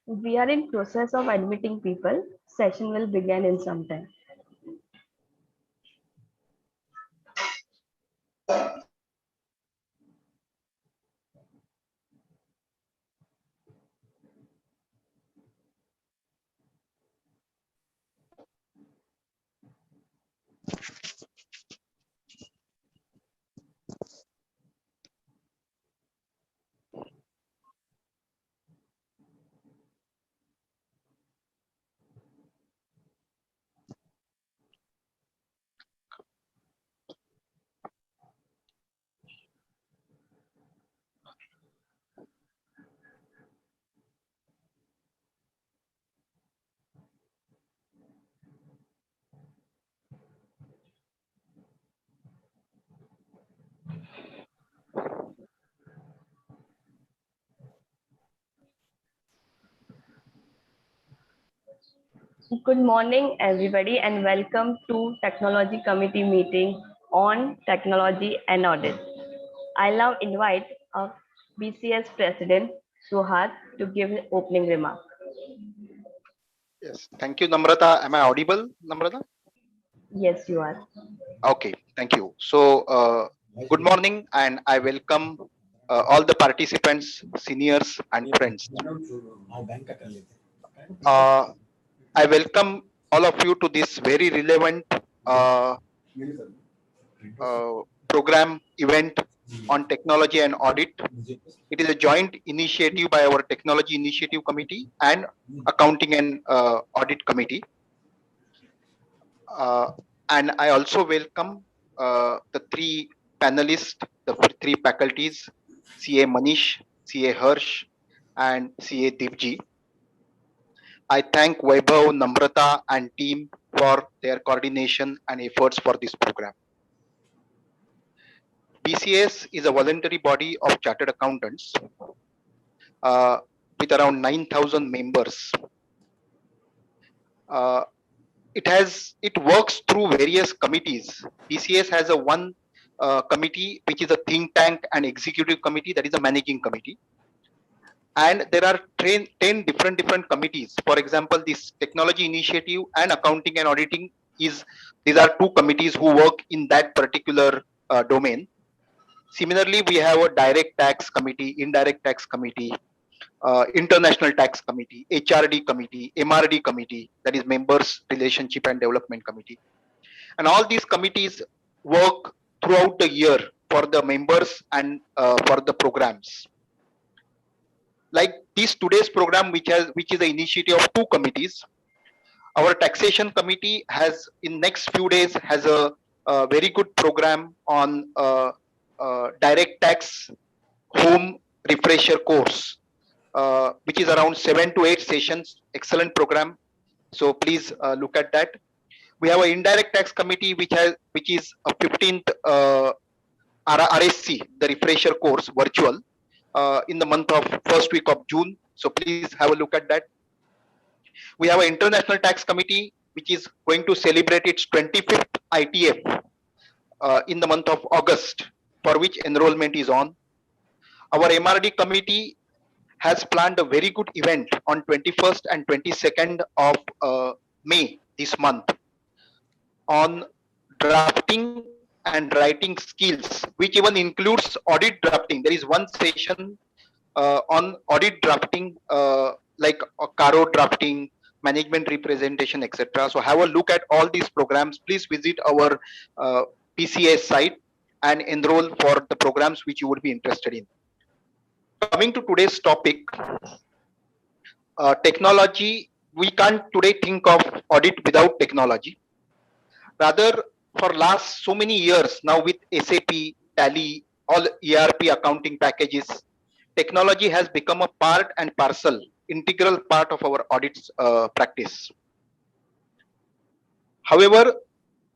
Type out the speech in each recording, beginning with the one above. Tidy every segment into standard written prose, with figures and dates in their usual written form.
We are in process of admitting people. Session will begin in some time. Good morning, everybody, and welcome to Technology Committee meeting on technology and audit. I now invite our BCS President Suhad to give opening remark. Yes, thank you, Namrata. Am I audible, Namrata? Yes, you are. Okay, thank you. So, good morning, and I welcome all the participants, seniors, and friends. Uh, I welcome all of you to this very relevant uh, program event on technology and audit. It is a joint initiative by our Technology Initiative Committee and Accounting and Audit Committee. And I also welcome the three panelists, the three faculties, CA Manish, CA Harsh, and CA Deepjee. I thank Vaibhav, Namrata, and team for their coordination and efforts for this program. BCS is a voluntary body of chartered accountants uh, with around 9,000 members. Uh, it works through various committees. BCS has a one committee which is a think tank and executive committee, that is a managing committee, and there are 10 different committees. For example, this technology initiative and accounting and auditing is these are two committees who work in that particular domain. Similarly, we have a direct tax committee, indirect tax committee, international tax committee, HRD committee, MRD committee, that is members relationship and development committee. And all these committees work throughout the year for the members and for the programs. Like this today's program, which is the initiative of two committees. Our taxation committee has in next few days has a very good program on direct tax home refresher course, which is around 7 to 8 sessions. Excellent program. So please look at that. We have an indirect tax committee which is a 15th RSC, the refresher course, virtual, in the month of first week of June. So please have a look at that. We have an international tax committee which is going to celebrate its 25th ITF in the month of August, for which enrollment is on. Our MRD committee has planned a very good event on 21st and 22nd of May this month on drafting and writing skills, which even includes audit drafting. There is one session on audit drafting, like caro drafting, management representation, etc. So have a look at all these programs. Please visit our PCS site and enroll for the programs which you would be interested in. Coming to today's topic, technology, we can't today think of audit without technology. Rather, for last so many years now with SAP, Tally, all ERP accounting packages, technology has become a part and parcel, integral part of our audits practice. However,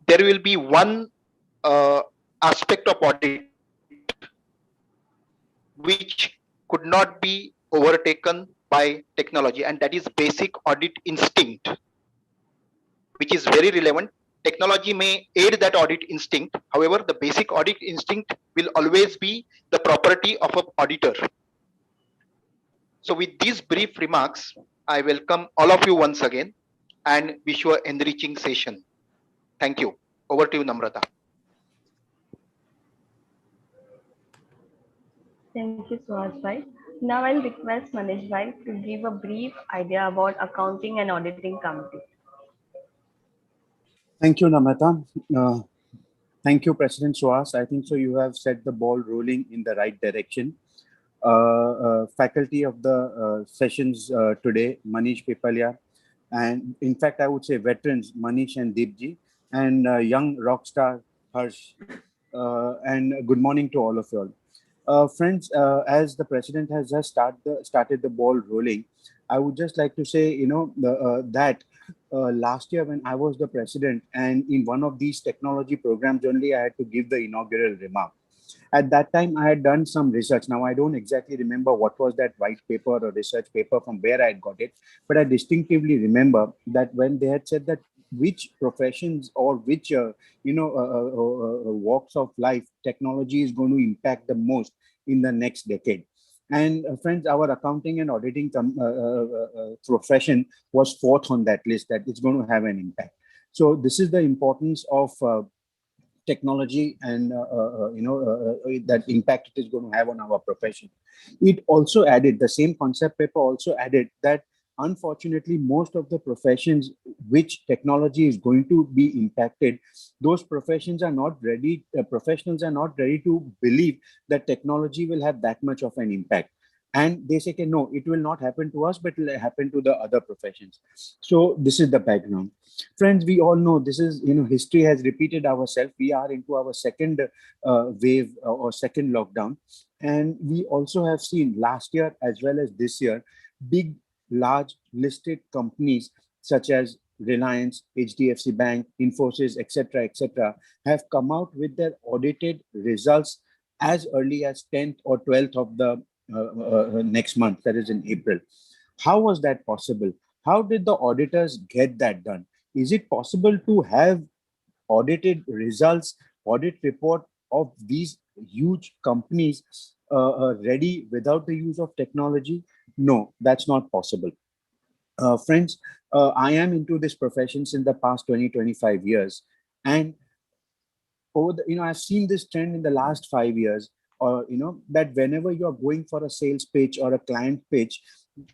there will be one aspect of audit which could not be overtaken by technology, and that is basic audit instinct, which is very relevant. Technology may aid that audit instinct. However, the basic audit instinct will always be the property of an auditor. So with these brief remarks, I welcome all of you once again and wish you an enriching session. Thank you. Over to you, Namrata. Thank you, Suhas bhai. Now I'll request Manish bhai to give a brief idea about accounting and auditing committee. Thank you, Namrata. Thank you, President Suhas. I think so. You have set the ball rolling in the right direction. Faculty of the sessions today, Manish Pipalia, and in fact, I would say veterans, Manish and Deepjee, and young rock star, Harsh. And good morning to all of you all. Friends, as the president has just started the ball rolling, I would just like to say, that last year when I was the president and in one of these technology programs only, I had to give the inaugural remark. At that time, I had done some research. Now, I don't exactly remember what was that white paper or research paper from where I had got it, but I distinctively remember that when they had said that which professions or which walks of life technology is going to impact the most in the next decade. And friends, our accounting and auditing profession was fourth on that list, that it's going to have an impact. So this is the importance of technology and that impact it is going to have on our profession. It also added, the same concept paper also added that unfortunately most of the professions which technology is going to be impacted, those professions are not ready, professionals are not ready to believe that technology will have that much of an impact. And they say, okay, no, it will not happen to us, but it will happen to the other professions. So this is the background. Friends, we all know this is, history has repeated ourselves. We are into our second wave or second lockdown. And we also have seen last year as well as this year, big, large listed companies such as Reliance, HDFC Bank, Infosys, etc., have come out with their audited results as early as 10th or 12th of the next month, that is in April. How was that possible? How did the auditors get that done? Is it possible to have audited results, audit report of these huge companies ready without the use of technology? No, that's not possible. Friends, I am into this profession since the past 20-25 years. And I've seen this trend in the last 5 years, or, that whenever you're going for a sales pitch or a client pitch,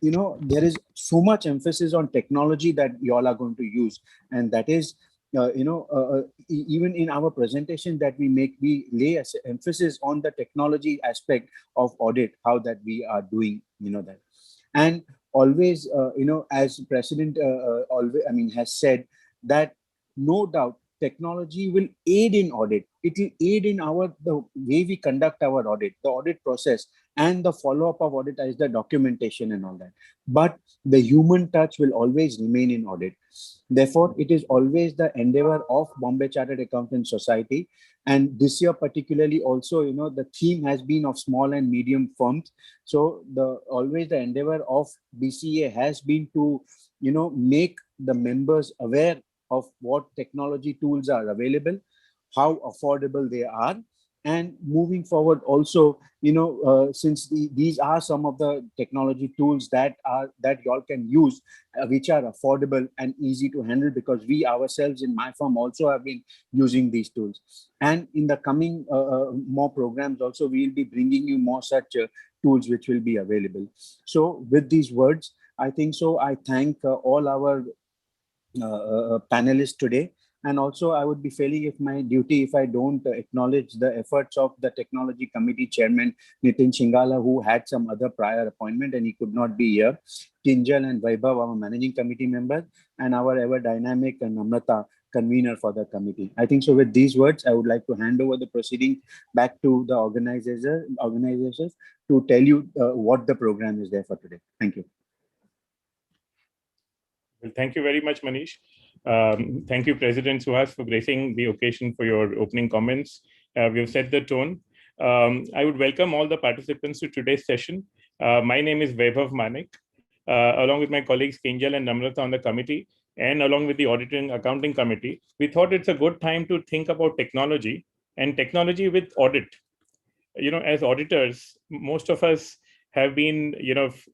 there is so much emphasis on technology that you all are going to use. And that is, even in our presentation that we make, we lay emphasis on the technology aspect of audit, how that we are doing, that. And always, as President always, has said that no doubt technology will aid in audit. It will aid in the way we conduct our audit, the audit process, and the follow-up of audit is the documentation and all that. But the human touch will always remain in audit. Therefore, it is always the endeavor of Bombay Chartered Accountants Society. And this year particularly also, the theme has been of small and medium firms. So always the endeavor of BCA has been to, make the members aware of what technology tools are available, how affordable they are, and moving forward also, since these are some of the technology tools that y'all can use, which are affordable and easy to handle, because we ourselves in my firm also have been using these tools. And in the coming more programs also, we will be bringing you more such tools which will be available. So with these words, I think so, I thank all our panelists today. And also, I would be failing if my duty if I don't acknowledge the efforts of the Technology Committee Chairman, Nitin Shingala, who had some other prior appointment and he could not be here. Singhal and Vaibhav, our Managing Committee members, and our ever dynamic Namrata, convener for the committee. I think so with these words, I would like to hand over the proceeding back to the organizers to tell you what the program is there for today. Thank you. Well, thank you very much, Manish. Thank you, President Suhas, for gracing the occasion for your opening comments. We've set the tone. I would welcome all the participants to today's session. My name is Vaibhav Manek. Along with my colleagues Singhal and Namrata on the committee, and along with the Auditing Accounting Committee, we thought it's a good time to think about technology and technology with audit. As auditors, most of us have been,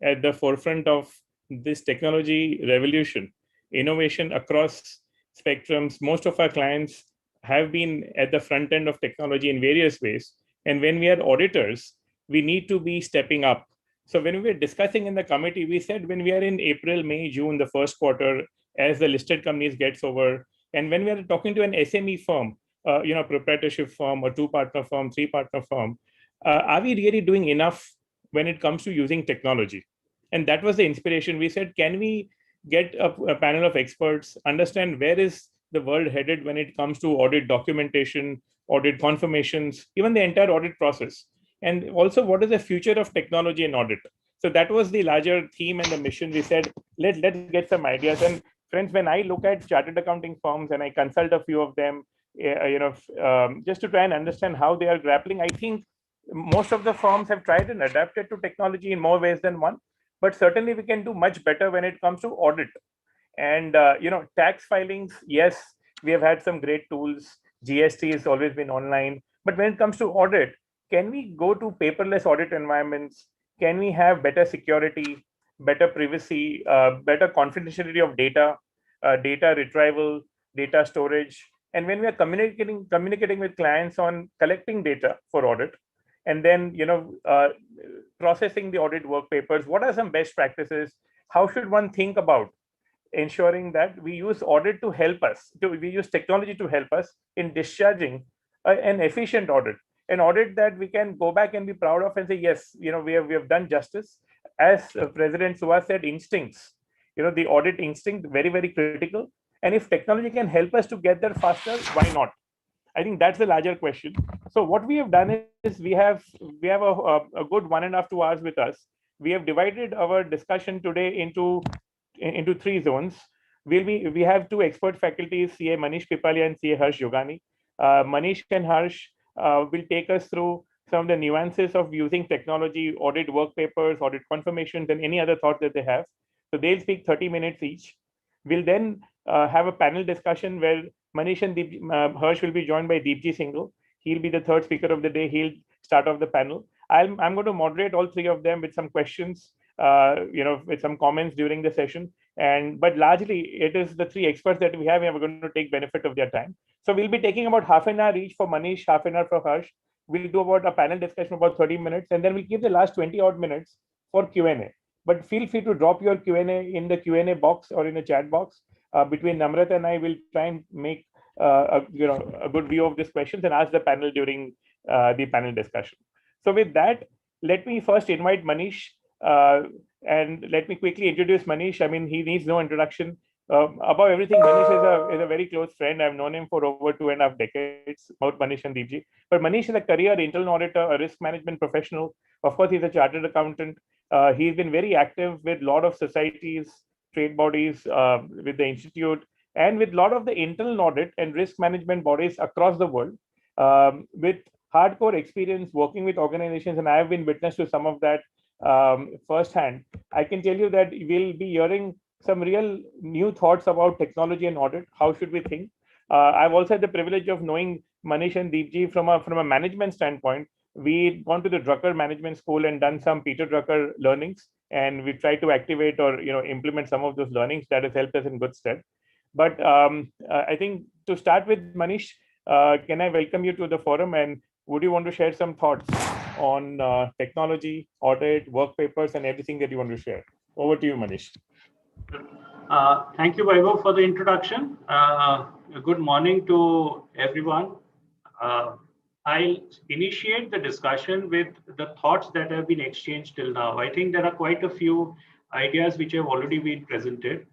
at the forefront of this technology revolution, innovation across spectrums. Most of our clients have been at the front end of technology in various ways. And when we are auditors, we need to be stepping up. So when we were discussing in the committee, we said when we are in April, May, June, the first quarter, as the listed companies gets over, and when we are talking to an SME firm, proprietorship firm or 2-partner firm, 3-partner firm, are we really doing enough when it comes to using technology? And that was the inspiration. We said, can we get a panel of experts, understand where is the world headed when it comes to audit documentation, audit confirmations, even the entire audit process, and also what is the future of technology and audit. So that was the larger theme and the mission. We said, let's get some ideas. And friends, when I look at chartered accounting firms and I consult a few of them, just to try and understand how they are grappling, I think most of the firms have tried and adapted to technology in more ways than one, but certainly we can do much better when it comes to audit. And tax filings, yes, we have had some great tools. GST has always been online, but when it comes to audit, can we go to paperless audit environments? Can we have better security, better privacy, better confidentiality of data, data retrieval, data storage? And when we are communicating with clients on collecting data for audit, and then processing the audit work papers, what are some best practices? How should one think about ensuring that we use audit to help us, we use technology to help us in discharging an efficient audit, an audit that we can go back and be proud of and say, yes, we have done justice. As President Suhas said, instincts, the audit instinct, very, very critical. And if technology can help us to get there faster, why not? I think that's the larger question. So what we have done is we have a good 1.5 to 2 hours with us. We have divided our discussion today into 3 zones. We have 2 expert faculties, CA Manish Pipalia and CA Harsh Jogani. Manish and Harsh will take us through some of the nuances of using technology, audit work papers, audit confirmations, and any other thoughts that they have. So they'll speak 30 minutes each. We'll then have a panel discussion where Manish and Harsh will be joined by Deepjee Singhal. He'll be the 3rd speaker of the day. He'll start off the panel. I'm going to moderate all 3 of them with some questions, with some comments during the session. But largely, it is the 3 experts that we have, and we're going to take benefit of their time. So we'll be taking about half an hour each for Manish, half an hour for Harsh. We'll do about a panel discussion about 30 minutes, and then we'll give the last 20 odd minutes for Q&A. But feel free to drop your Q&A in the Q&A box or in the chat box. Between Namrata and I will try and make a good view of these questions and ask the panel during the panel discussion. So with that, let me first invite Manish, and let me quickly introduce Manish. I mean, he needs no introduction. Above everything, Manish is a very close friend. I've known him for over 2.5 decades, both Manish and Deepjee. But Manish is a career internal auditor, a risk management professional. Of course, he's a chartered accountant. He's been very active with a lot of societies, trade bodies, with the institute, and with a lot of the internal audit and risk management bodies across the world, with hardcore experience working with organizations. And I have been witness to some of that firsthand. I can tell you that we'll be hearing some real new thoughts about technology and audit. How should we think? I've also had the privilege of knowing Manish and Deepjee from a management standpoint. We've gone to the Drucker Management School and done some Peter Drucker learnings, and we tried to activate or implement some of those learnings. That has helped us in good stead. But I think to start with, Manish, can I welcome you to the forum, and would you want to share some thoughts on technology, audit, work papers, and everything that you want to share? Over to you, Manish. Thank you, Vaibhav, for the introduction. Good morning to everyone. I'll initiate the discussion with the thoughts that have been exchanged till now. I think there are quite a few ideas which have already been presented,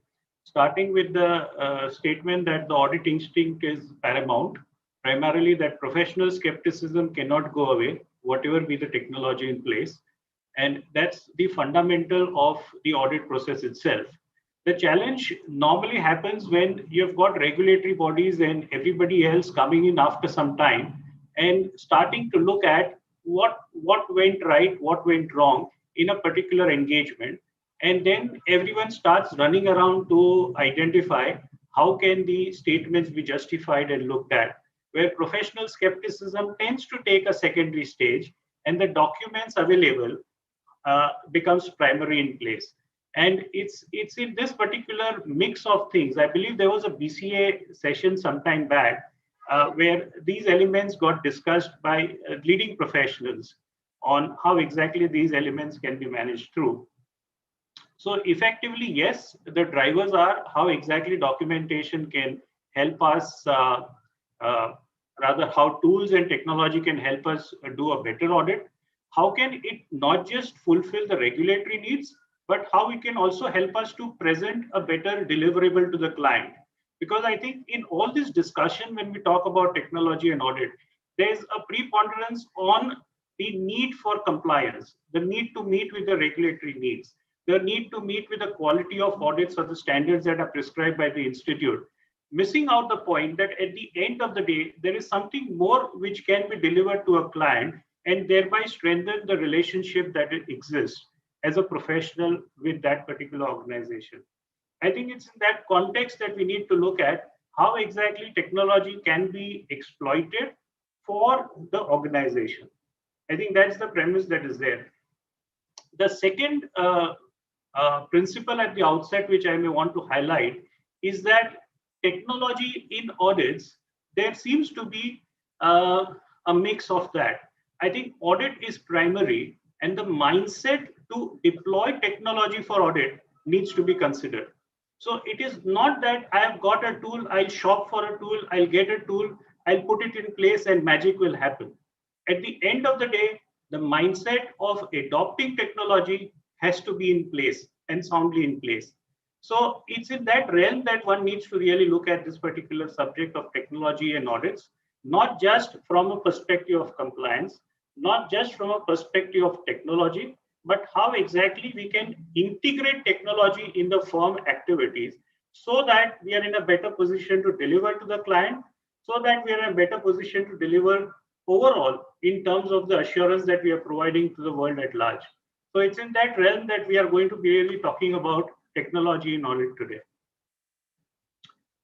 starting with the statement that the audit instinct is paramount, primarily that professional skepticism cannot go away, whatever be the technology in place. And that's the fundamental of the audit process itself. The challenge normally happens when you've got regulatory bodies and everybody else coming in after some time and starting to look at what went right, what went wrong in a particular engagement. And then everyone starts running around to identify how can the statements be justified and looked at, where professional skepticism tends to take a secondary stage and the documents available becomes primary in place. And it's in this particular mix of things. I believe there was a BCA session sometime back where these elements got discussed by leading professionals on how exactly these elements can be managed through. So effectively, yes, the drivers are how exactly documentation can help us, rather how tools and technology can help us do a better audit. How can it not just fulfill the regulatory needs, but how it can also help us to present a better deliverable to the client. Because I think in all this discussion, when we talk about technology and audit, there's a preponderance on the need for compliance, the need to meet with the regulatory needs, the need to meet with the quality of audits or the standards that are prescribed by the institute, missing out the point that at the end of the day, there is something more which can be delivered to a client and thereby strengthen the relationship that exists as a professional with that particular organization. I think it's in that context that we need to look at how exactly technology can be exploited for the organization. I think that's the premise that is there. The second principle at the outset, which I may want to highlight, is that technology in audits, there seems to be a mix of that. I think audit is primary, and the mindset to deploy technology for audit needs to be considered. So it is not that I have got a tool, I'll shop for a tool, I'll get a tool, I'll put it in place and magic will happen. At the end of the day, the mindset of adopting technology has to be in place and soundly in place. So it's in that realm that one needs to really look at this particular subject of technology and audits, not just from a perspective of compliance, not just from a perspective of technology, but how exactly we can integrate technology in the firm activities so that we are in a better position to deliver to the client, so that we are in a better position to deliver overall in terms of the assurance that we are providing to the world at large. So it's in that realm that we are going to be really talking about technology in audit today.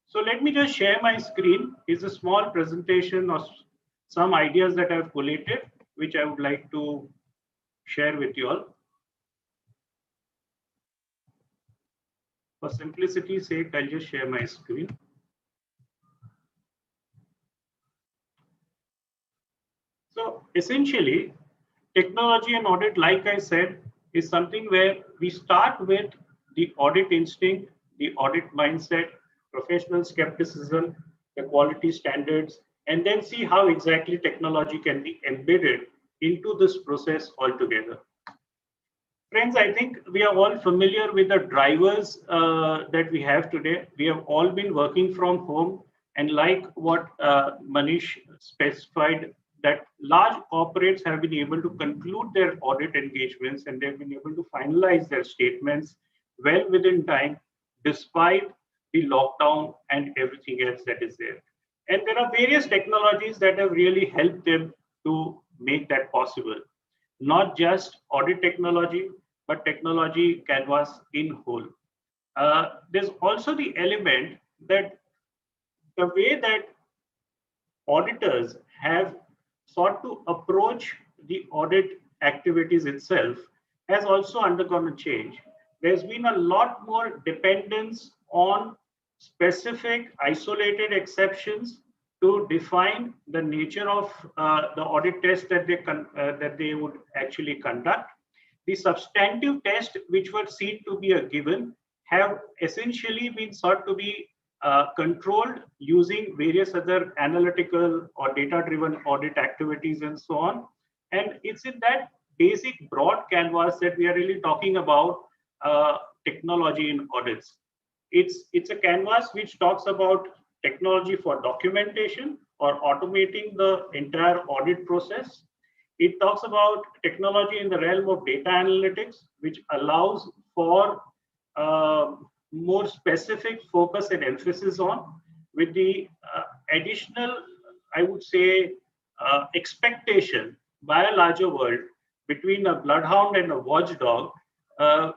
So let me just share my screen. It's a small presentation of some ideas that I've collated, which I would like to share with you all. For simplicity's sake, I'll just share my screen. So essentially, technology and audit, like I said, is something where we start with the audit instinct, the audit mindset, professional skepticism, the quality standards, and then see how exactly technology can be embedded into this process altogether. Friends, I think we are all familiar with the drivers that we have today. We have all been working from home, and like what Manish specified, that large corporates have been able to conclude their audit engagements and they've been able to finalize their statements well within time, despite the lockdown and everything else that is there. And there are various technologies that have really helped them to make that possible. Not just audit technology, but technology canvas in whole. There's also the element that the way that auditors have sought to approach the audit activities itself has also undergone a change. There's been a lot more dependence on specific isolated exceptions to define the nature of the audit test that they would actually conduct. The substantive tests which were seen to be a given have essentially been sought to be controlled using various other analytical or data-driven audit activities and so on. And it's in that basic broad canvas that we are really talking about technology in audits. It's a canvas which talks about technology for documentation or automating the entire audit process. It talks about technology in the realm of data analytics, which allows for more specific focus and emphasis on, with the additional, I would say, expectation by a larger world between a bloodhound and a watchdog.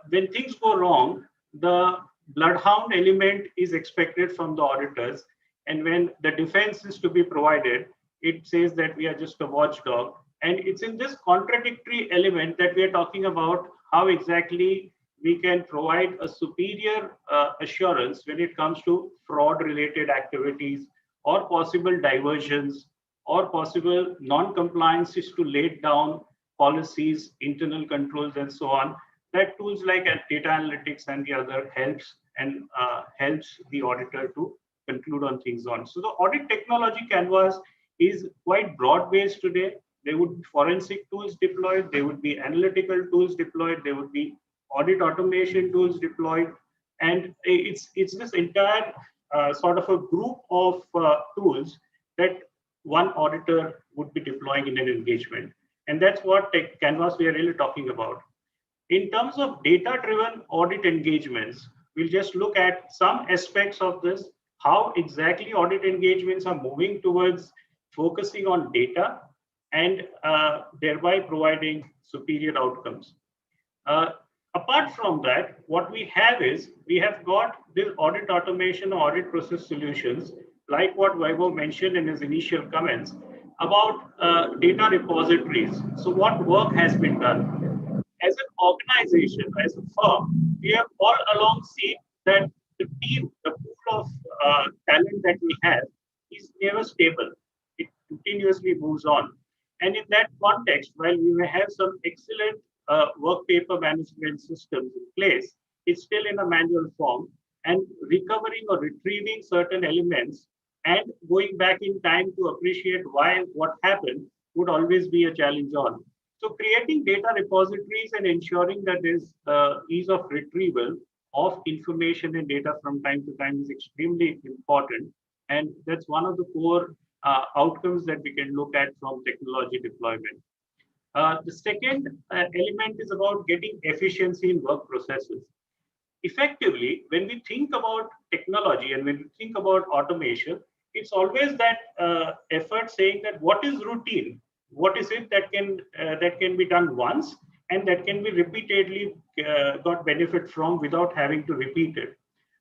When things go wrong, the bloodhound element is expected from the auditors, and when the defense is to be provided, it says that we are just a watchdog. And it's in this contradictory element that we are talking about how exactly we can provide a superior assurance when it comes to fraud-related activities or possible diversions or possible non-compliances to lay down policies, internal controls, and so on. That tools like data analytics and the other helps the auditor to conclude on things on. So the audit technology canvas is quite broad-based today. There would be forensic tools deployed, there would be analytical tools deployed, there would be audit automation tools deployed, and it's this entire sort of a group of tools that one auditor would be deploying in an engagement. And that's what tech canvas we are really talking about. In terms of data-driven audit engagements, we'll just look at some aspects of this, how exactly audit engagements are moving towards focusing on data and thereby providing superior outcomes. Apart from that, what we have is, we have got this audit automation or audit process solutions, like what Vaibhav mentioned in his initial comments about data repositories. So what work has been done? As an organization, as a firm, we have all along seen that the team, the pool of talent that we have is never stable. It continuously moves on. And in that context, while we may have some excellent work paper management systems in place, it's still in a manual form, and recovering or retrieving certain elements and going back in time to appreciate why what happened would always be a challenge on. So creating data repositories and ensuring that there's ease of retrieval of information and data from time to time is extremely important. And that's one of the core outcomes that we can look at from technology deployment. The second element is about getting efficiency in work processes. Effectively, when we think about technology and when we think about automation, it's always that effort saying that what is routine, what is it that can be done once and that can be repeatedly got benefit from without having to repeat it.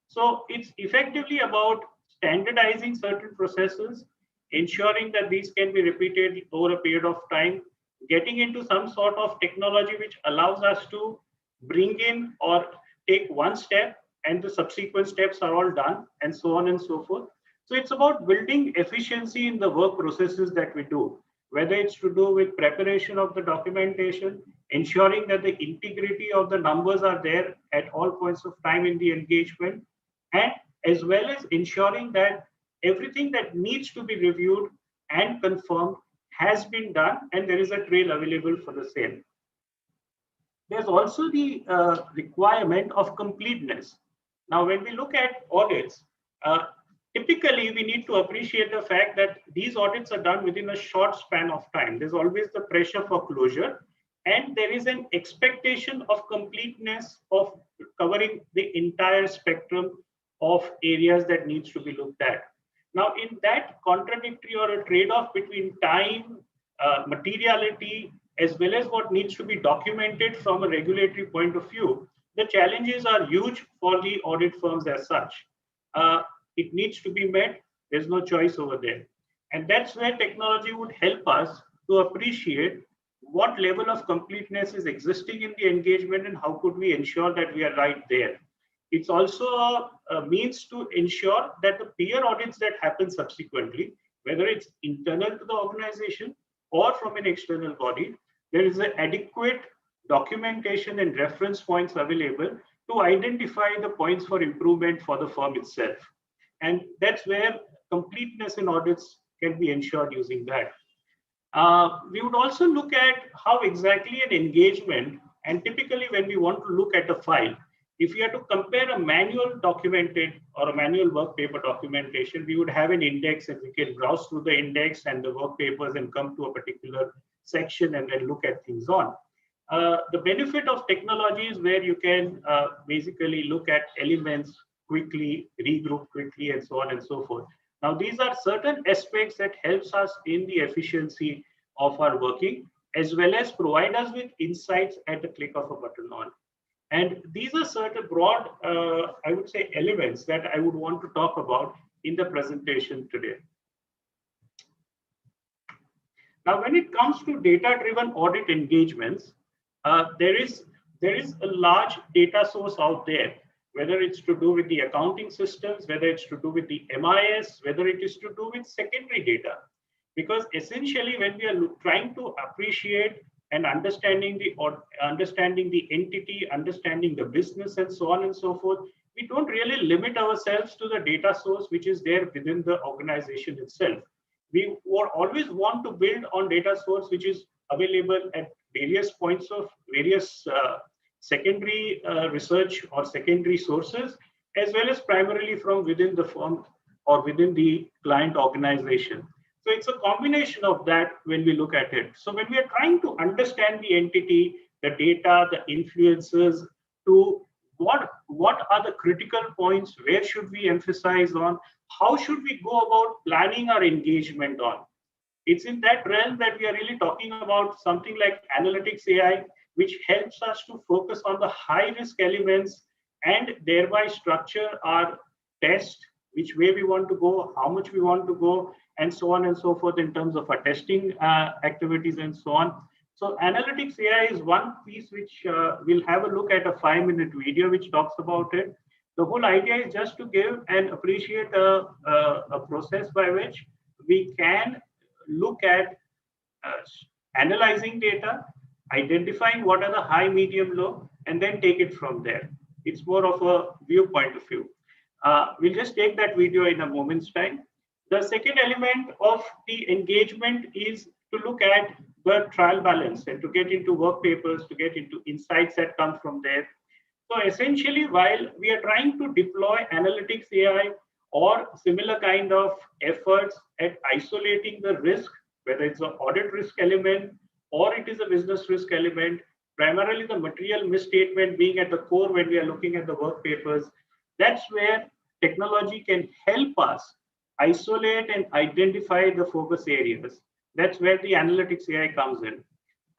So it's effectively about standardizing certain processes, ensuring that these can be repeated over a period of time, getting into some sort of technology which allows us to bring in or take one step and the subsequent steps are all done, and so on and so forth. So it's about building efficiency in the work processes that we do, whether it's to do with preparation of the documentation, ensuring that the integrity of the numbers are there at all points of time in the engagement, and as well as ensuring that everything that needs to be reviewed and confirmed has been done and there is a trail available for the same. There's also the requirement of completeness. Now, when we look at audits, typically we need to appreciate the fact that these audits are done within a short span of time. There's always the pressure for closure, and there is an expectation of completeness of covering the entire spectrum of areas that needs to be looked at. Now, in that contradictory or a trade-off between time, materiality, as well as what needs to be documented from a regulatory point of view, the challenges are huge for the audit firms as such. It needs to be met. There's no choice over there. And that's where technology would help us to appreciate what level of completeness is existing in the engagement and how could we ensure that we are right there. It's also a means to ensure that the peer audits that happen subsequently, whether it's internal to the organization or from an external body, there is an adequate documentation and reference points available to identify the points for improvement for the firm itself. And that's where completeness in audits can be ensured using that. We would also look at how exactly an engagement, and typically when we want to look at a file, if we are to compare a manual documented or a manual work paper documentation, we would have an index and we can browse through the index and the work papers and come to a particular section and then look at things on. The benefit of technology is where you can basically look at elements quickly, regroup quickly, and so on and so forth. Now, these are certain aspects that helps us in the efficiency of our working, as well as provide us with insights at the click of a button on. And these are certain broad, I would say, elements that I would want to talk about in the presentation today. Now, when it comes to data-driven audit engagements, there is there is a large data source out there, whether it's to do with the accounting systems, whether it's to do with the MIS, whether it is to do with secondary data. Because essentially, when we are trying to appreciate and understanding the entity, understanding the business, and so on and so forth, we don't really limit ourselves to the data source which is there within the organization itself. We would always want to build on data source which is available at various points of various secondary research or secondary sources, as well as primarily from within the firm or within the client organization. So it's a combination of that when we look at it. So when we are trying to understand the entity, the data, the influences, to what are the critical points, where should we emphasize on, how should we go about planning our engagement on. It's in that realm that we are really talking about something like analytics AI, which helps us to focus on the high risk elements and thereby structure our test, which way we want to go, how much we want to go, and so on and so forth in terms of our testing activities and so on. So analytics AI is one piece which we'll have a look at a 5-minute video which talks about it. The whole idea is just to give and appreciate a process by which we can look at analyzing data, identifying what are the high, medium, low, and then take it from there. It's more of a viewpoint of view. We'll just take that video in a moment's time. The second element of the engagement is to look at the trial balance and to get into work papers, to get into insights that come from there. So essentially, while we are trying to deploy analytics AI or similar kind of efforts at isolating the risk, whether it's an audit risk element or it is a business risk element, primarily the material misstatement being at the core when we are looking at the work papers, that's where technology can help us isolate and identify the focus areas. That's where the analytics AI comes in.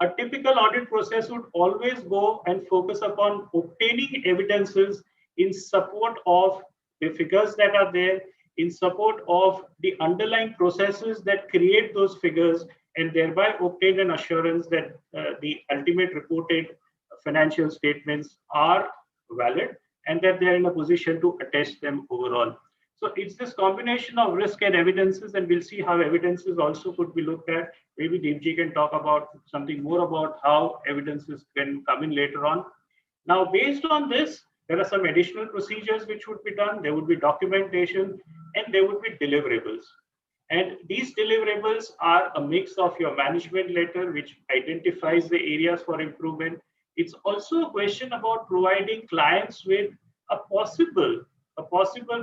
A typical audit process would always go and focus upon obtaining evidences in support of the figures that are there, in support of the underlying processes that create those figures, and thereby obtain an assurance that the ultimate reported financial statements are valid and that they're in a position to attest them overall. So it's this combination of risk and evidences, and we'll see how evidences also could be looked at. Maybe Deepjee can talk about something more about how evidences can come in later on. Now, based on this, there are some additional procedures which would be done. There would be documentation and there would be deliverables. And these deliverables are a mix of your management letter, which identifies the areas for improvement. It's also a question about providing clients with a possible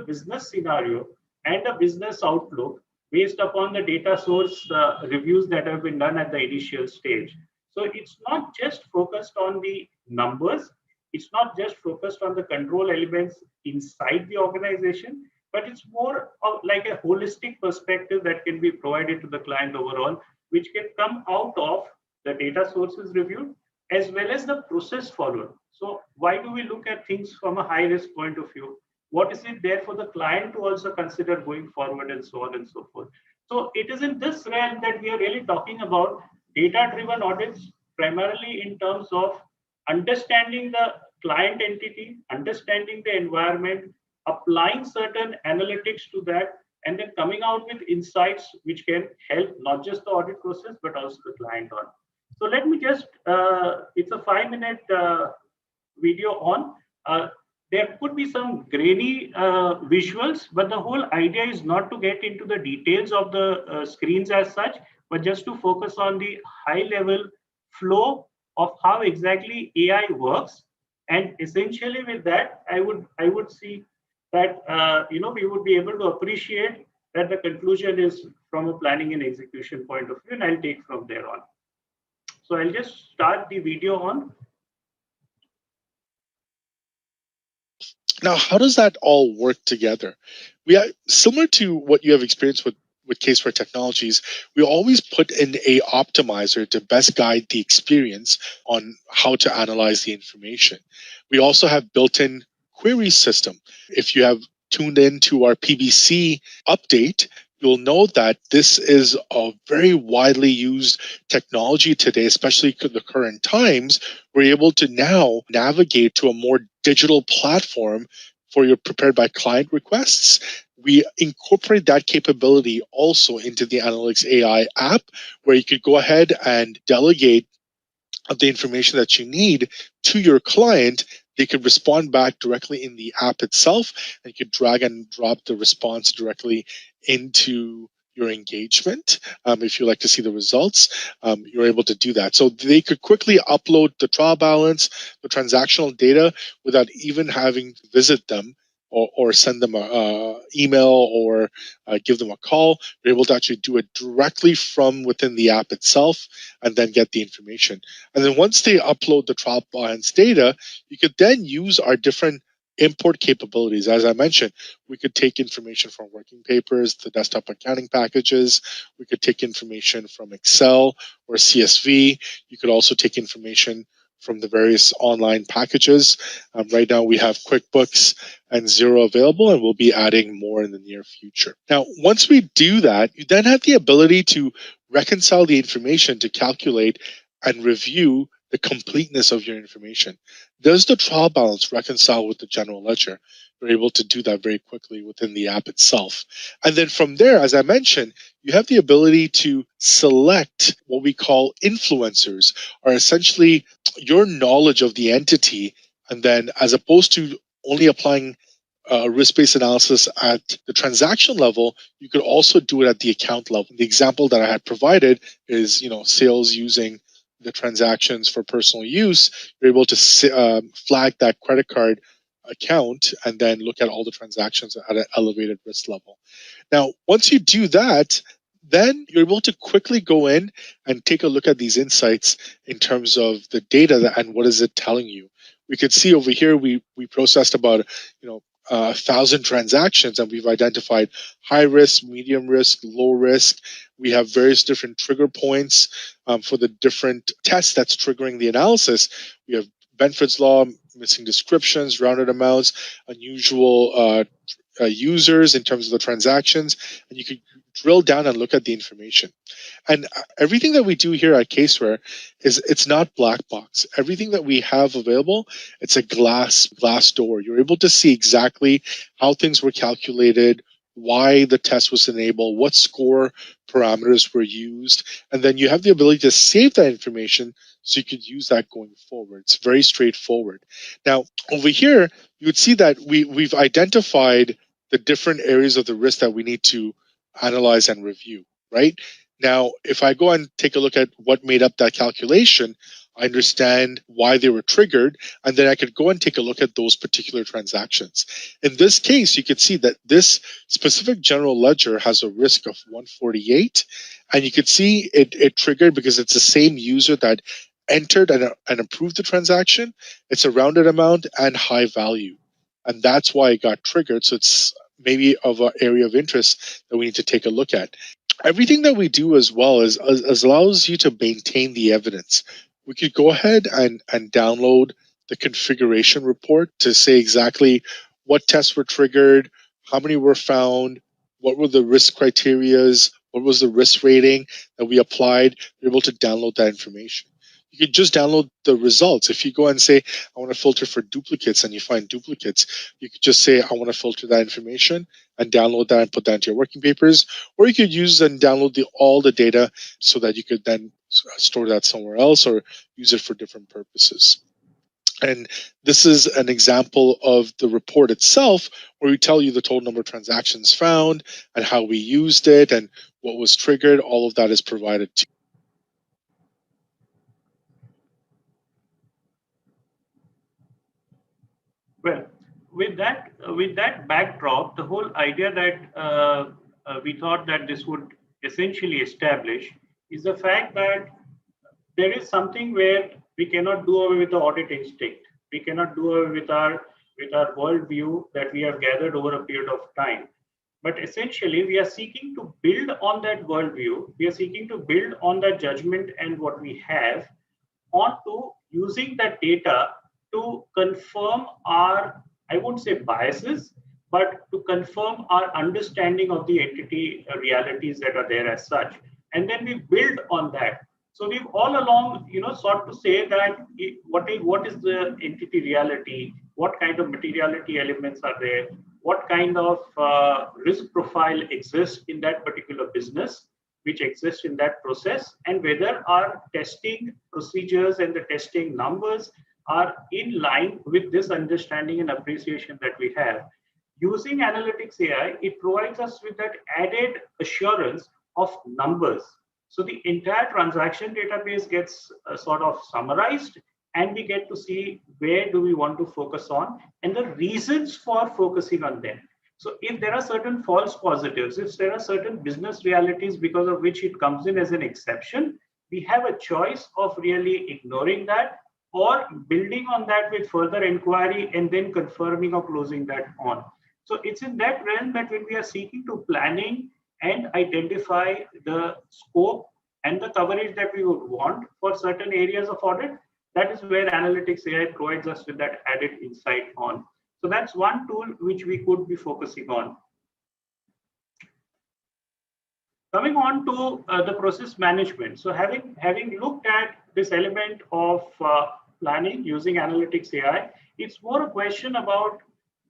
business scenario and a business outlook based upon the data source reviews that have been done at the initial stage. So it's not just focused on the numbers, it's not just focused on the control elements inside the organization, but it's more of like a holistic perspective that can be provided to the client overall, which can come out of the data sources reviewed as well as the process followed. So why do we look at things from a high risk point of view? What is it there for the client to also consider going forward, and so on and so forth. So it is in this realm that we are really talking about data-driven audits, primarily in terms of understanding the client entity, understanding the environment, applying certain analytics to that, and then coming out with insights which can help not just the audit process, but also the client on. So let me just, it's a 5-minute video on. There could be some grainy visuals, but the whole idea is not to get into the details of the screens as such, but just to focus on the high level flow of how exactly AI works. And essentially with that, I would see that we would be able to appreciate that the conclusion is from a planning and execution point of view, and I'll take from there on. So I'll just start the video on. Now, how does that all work together? We are similar to what you have experienced with Caseware Technologies. We always put in a optimizer to best guide the experience on how to analyze the information. We also have built-in query system. If you have tuned in to our PBC update, you'll know that this is a very widely used technology today, especially the current times. We're able to now navigate to a more digital platform for your prepared by client requests. We incorporate that capability also into the Analytics AI app, where you could go ahead and delegate of the information that you need to your client. They could respond back directly in the app itself, and you could drag and drop the response directly into your engagement. If you like to see the results, you're able to do that. So they could quickly upload the trial balance, the transactional data, without even having to visit them or send them a email or give them a call. You're able to actually do it directly from within the app itself and then get the information. And then once they upload the trial balance data, you could then use our different import capabilities. As I mentioned, we could take information from working papers, the desktop accounting packages. We could take information from Excel or CSV. You could also take information from the various online packages. Right now we have QuickBooks and Xero available, and we'll be adding more in the near future. Now, once we do that, you then have the ability to reconcile the information to calculate and review the completeness of your information. Does the trial balance reconcile with the general ledger? You're able to do that very quickly within the app itself. And then from there, as I mentioned, you have the ability to select what we call influencers, or essentially your knowledge of the entity. And then as opposed to only applying risk-based analysis at the transaction level, you could also do it at the account level. The example that I had provided is, sales using the transactions for personal use. You're able to flag that credit card account and then look at all the transactions at an elevated risk level. Now, once you do that, then you're able to quickly go in and take a look at these insights in terms of the data and what is it telling you. We could see over here we processed about 1,000 transactions, and we've identified high risk, medium risk, low risk. We have various different trigger points for the different tests that's triggering the analysis. We have Benford's law, missing descriptions, rounded amounts, unusual users in terms of the transactions, and you could drill down and look at the information. And everything that we do here at Caseware it's not black box. Everything that we have available, it's a glass door. You're able to see exactly how things were calculated, why the test was enabled, what score parameters were used, and then you have the ability to save that information so you could use that going forward. It's very straightforward. Now, over here, you would see that we've identified the different areas of the risk that we need to analyze and review, right? Now, if I go and take a look at what made up that calculation, I understand why they were triggered, and then I could go and take a look at those particular transactions. In this case, you could see that this specific general ledger has a risk of 148, and you could see it triggered because it's the same user that entered and approved the transaction. It's a rounded amount and high value, and that's why it got triggered. So it's maybe of an area of interest that we need to take a look at. Everything that we do as well is allows you to maintain the evidence. We could go ahead and download the configuration report to say exactly what tests were triggered, how many were found, what were the risk criterias, what was the risk rating that we applied. You're able to download that information. You could just download the results. If you go and say, I want to filter for duplicates, and you find duplicates, you could just say, I want to filter that information and download that and put that into your working papers. Or you could use and download all the data so that you could then store that somewhere else or use it for different purposes. And this is an example of the report itself, where we tell you the total number of transactions found and how we used it and what was triggered. All of that is provided to you. Well, with that backdrop, the whole idea that we thought that this would essentially establish is the fact that there is something where we cannot do away with the audit instinct. We cannot do away with our worldview that we have gathered over a period of time. But essentially, we are seeking to build on that worldview. We are seeking to build on that judgment and what we have onto using that data to confirm our, I won't say biases, but to confirm our understanding of the entity realities that are there as such. And then we build on that. So we've all along, sought to say that what is the entity reality? What kind of materiality elements are there? What kind of risk profile exists in that particular business, which exists in that process, and whether our testing procedures and the testing numbers are in line with this understanding and appreciation that we have. Using analytics AI, it provides us with that added assurance of numbers. So the entire transaction database gets sort of summarized, and we get to see where do we want to focus on and the reasons for focusing on them. So if there are certain false positives, if there are certain business realities because of which it comes in as an exception, we have a choice of really ignoring that or building on that with further inquiry and then confirming or closing that on. So it's in that realm that when we are seeking to planning and identify the scope and the coverage that we would want for certain areas of audit, that is where analytics AI provides us with that added insight on. So that's one tool which we could be focusing on. Coming on to the process management. So having looked at this element of planning using analytics AI, it's more a question about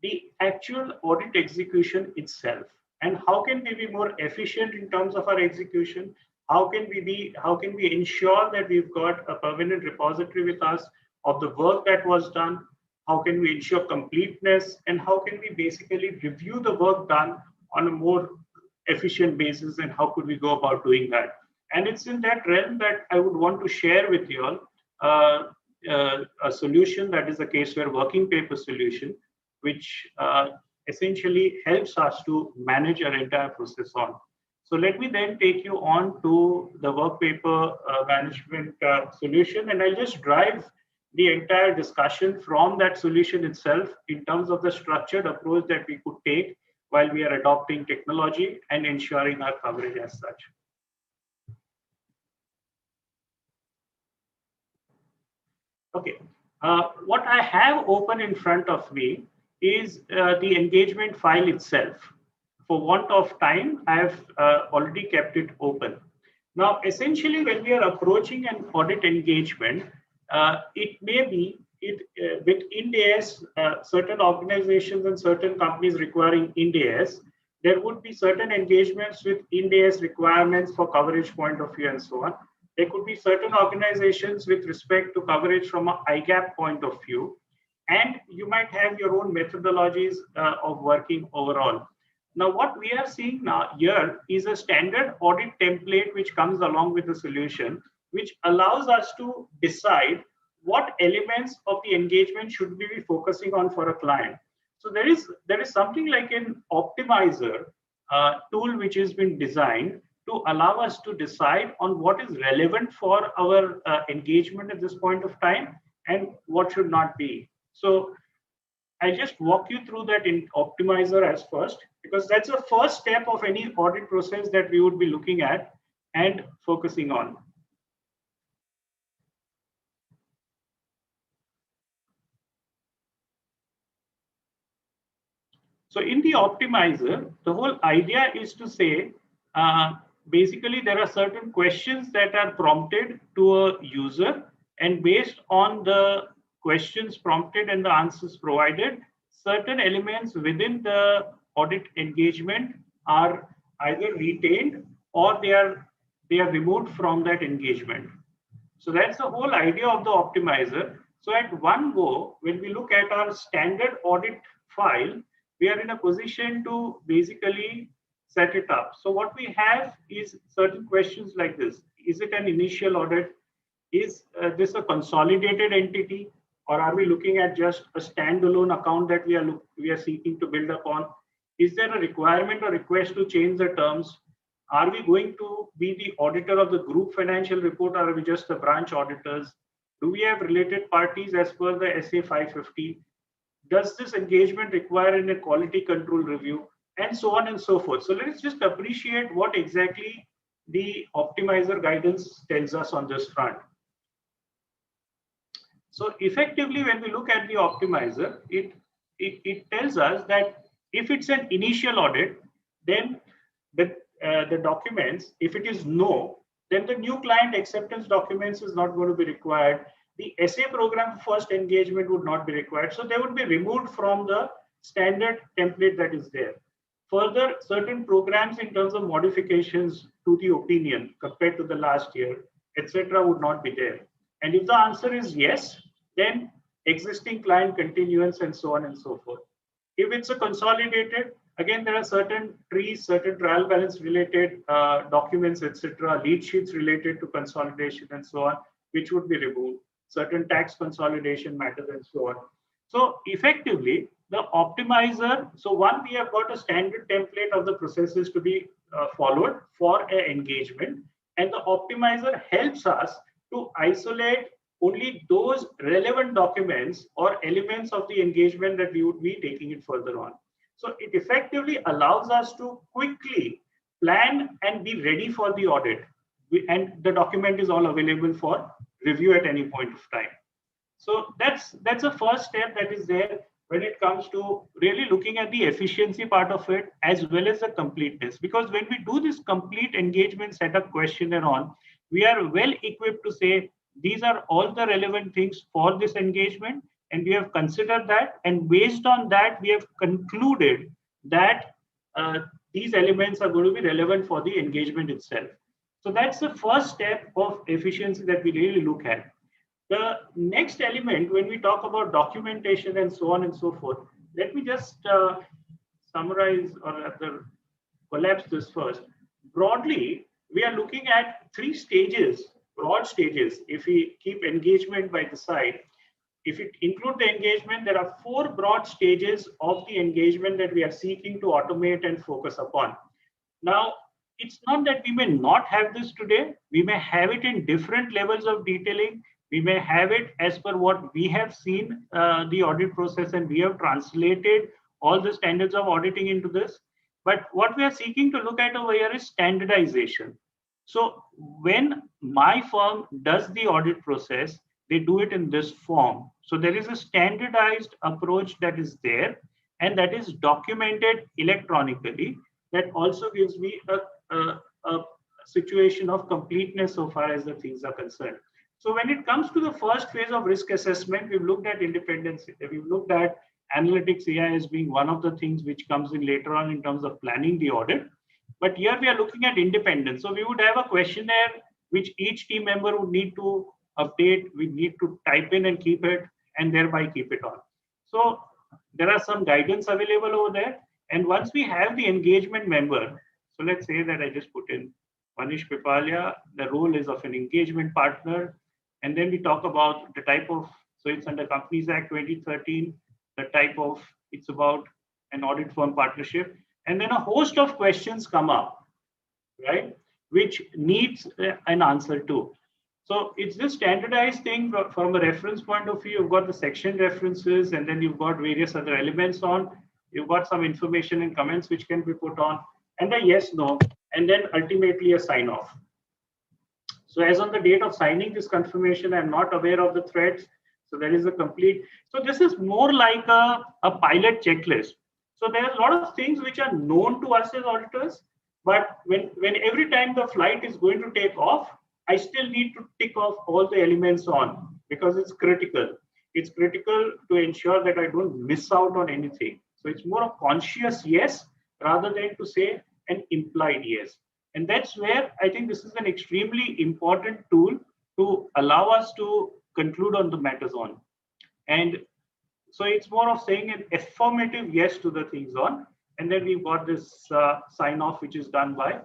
the actual audit execution itself. And how can we be more efficient in terms of our execution? How can we ensure that we've got a permanent repository with us of the work that was done? How can we ensure completeness? And how can we basically review the work done on a more efficient basis? And how could we go about doing that? And it's in that realm that I would want to share with you all a solution that is a caseware working paper solution, which essentially helps us to manage our entire process on. So let me then take you on to the work paper management solution, and I'll just drive the entire discussion from that solution itself in terms of the structured approach that we could take while we are adopting technology and ensuring our coverage as such. Okay, what I have open in front of me is the engagement file itself. For want of time, I have already kept it open. Now, essentially, when we are approaching an audit engagement, it may be with Ind AS, certain organizations and certain companies requiring Ind AS, there would be certain engagements with Ind AS requirements for coverage point of view and so on. There could be certain organizations with respect to coverage from an IGAP point of view, and you might have your own methodologies of working overall. Now, what we are seeing now here is a standard audit template which comes along with the solution, which allows us to decide what elements of the engagement should we be focusing on for a client. So there is something like an optimizer tool which has been designed to allow us to decide on what is relevant for our engagement at this point of time and what should not be. So I'll just walk you through that in optimizer as first, because that's the first step of any audit process that we would be looking at and focusing on. So in the optimizer, the whole idea is to say, basically there are certain questions that are prompted to a user, and based on the questions prompted and the answers provided, certain elements within the audit engagement are either retained or they are removed from that engagement. So that's the whole idea of the optimizer. So at one go, when we look at our standard audit file, we are in a position to basically set it up. So what we have is certain questions like this. Is it an initial audit? Is this a consolidated entity? Or are we looking at just a standalone account that we are seeking to build upon? Is there a requirement or request to change the terms? Are we going to be the auditor of the group financial report, or are we just the branch auditors? Do we have related parties as per the SA 550? Does this engagement require a quality control review? And so on and so forth. So let's just appreciate what exactly the optimizer guidance tells us on this front. So effectively, when we look at the optimizer, it tells us that If it's an initial audit, then the documents, if it is no, then the new client acceptance documents is not going to be required. The SA program first engagement would not be required. So they would be removed from the standard template that is there. Further, certain programs in terms of modifications to the opinion compared to the last year, etc., would not be there. And if the answer is yes, then existing client continuance and so on and so forth. If it's a consolidated, again, there are certain trees, certain trial balance related documents, etc., lead sheets related to consolidation and so on, which would be removed. Certain tax consolidation matters and so on. So effectively, the optimizer, so one, we have got a standard template of the processes to be followed for an engagement, and the optimizer helps us to isolate only those relevant documents or elements of the engagement that we would be taking it further on. So it effectively allows us to quickly plan and be ready for the audit. And the document is all available for review at any point of time. So that's a first step that is there when it comes to really looking at the efficiency part of it as well as the completeness. Because when we do this complete engagement setup questionnaire on, we are well equipped to say these are all the relevant things for this engagement, and we have considered that, and based on that we have concluded that these elements are going to be relevant for the engagement itself. So that's the first step of efficiency that we really look at. The next element, when we talk about documentation and so on and so forth, let me just summarize or rather collapse this first. Broadly, we are looking at three stages, broad stages. If we keep engagement by the side, if it include the engagement, there are four broad stages of the engagement that we are seeking to automate and focus upon. Now, it's not that we may not have this today. We may have it in different levels of detailing. We may have it as per what we have seen the audit process, and we have translated all the standards of auditing into this. But what we are seeking to look at over here is standardization. So when my firm does the audit process, they do it in this form. So there is a standardized approach that is there, and that is documented electronically. That also gives me a situation of completeness so far as the things are concerned. So when it comes to the first phase of risk assessment, we've looked at independence. We've looked at analytics AI as being one of the things which comes in later on in terms of planning the audit. But here we are looking at independence. So we would have a questionnaire which each team member would need to update. We need to type in and keep it, and thereby keep it on. So there are some guidance available over there. And once we have the engagement member, so let's say that I just put in Manish Pipalia, the role is of an engagement partner. And then we talk about the type of, so it's under Companies Act 2013, the type of, it's about an audit firm partnership. And then a host of questions come up, right, which needs an answer to. So it's this standardized thing from a reference point of view. You've got the section references, and then you've got various other elements on. You've got some information and comments which can be put on, and a yes, no, and then ultimately a sign off. So as on the date of signing this confirmation, I'm not aware of the threats. So there is a complete, so this is more like a pilot checklist. So there are a lot of things which are known to us as auditors, but when every time the flight is going to take off, I still need to tick off all the elements on, because it's critical. It's critical to ensure that I don't miss out on anything. So it's more a conscious yes rather than to say an implied yes. And that's where I think this is an extremely important tool to allow us to conclude on the matters on. And so it's more of saying an affirmative yes to the things on. And then we've got this sign off, which is done by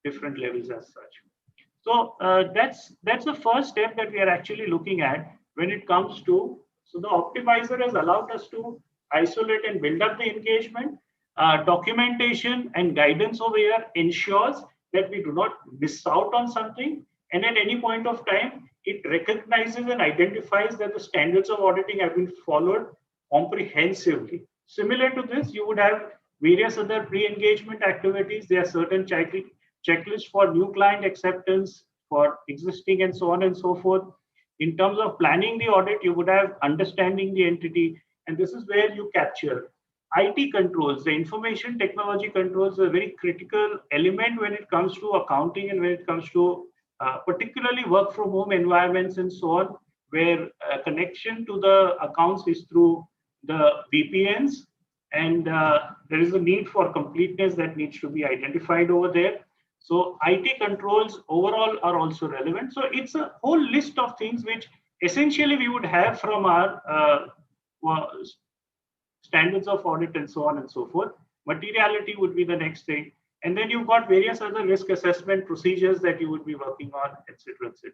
different levels as such. So that's the first step that we are actually looking at when it comes to, so the optimizer has allowed us to isolate and build up the engagement. Documentation and guidance over here ensures that we do not miss out on something. And at any point of time, it recognizes and identifies that the standards of auditing have been followed comprehensively. Similar to this, you would have various other pre-engagement activities. There are certain checklists for new client acceptance, for existing, and so on and so forth. In terms of planning the audit, you would have understanding the entity. And this is where you capture IT controls, the information technology controls, are a very critical element when it comes to accounting and when it comes to particularly work from home environments and so on, where connection to the accounts is through the VPNs, and there is a need for completeness that needs to be identified over there. So IT controls overall are also relevant. So it's a whole list of things which essentially we would have from our standards of audit and so on and so forth. Materiality would be the next thing. And then you've got various other risk assessment procedures that you would be working on, etc., etc.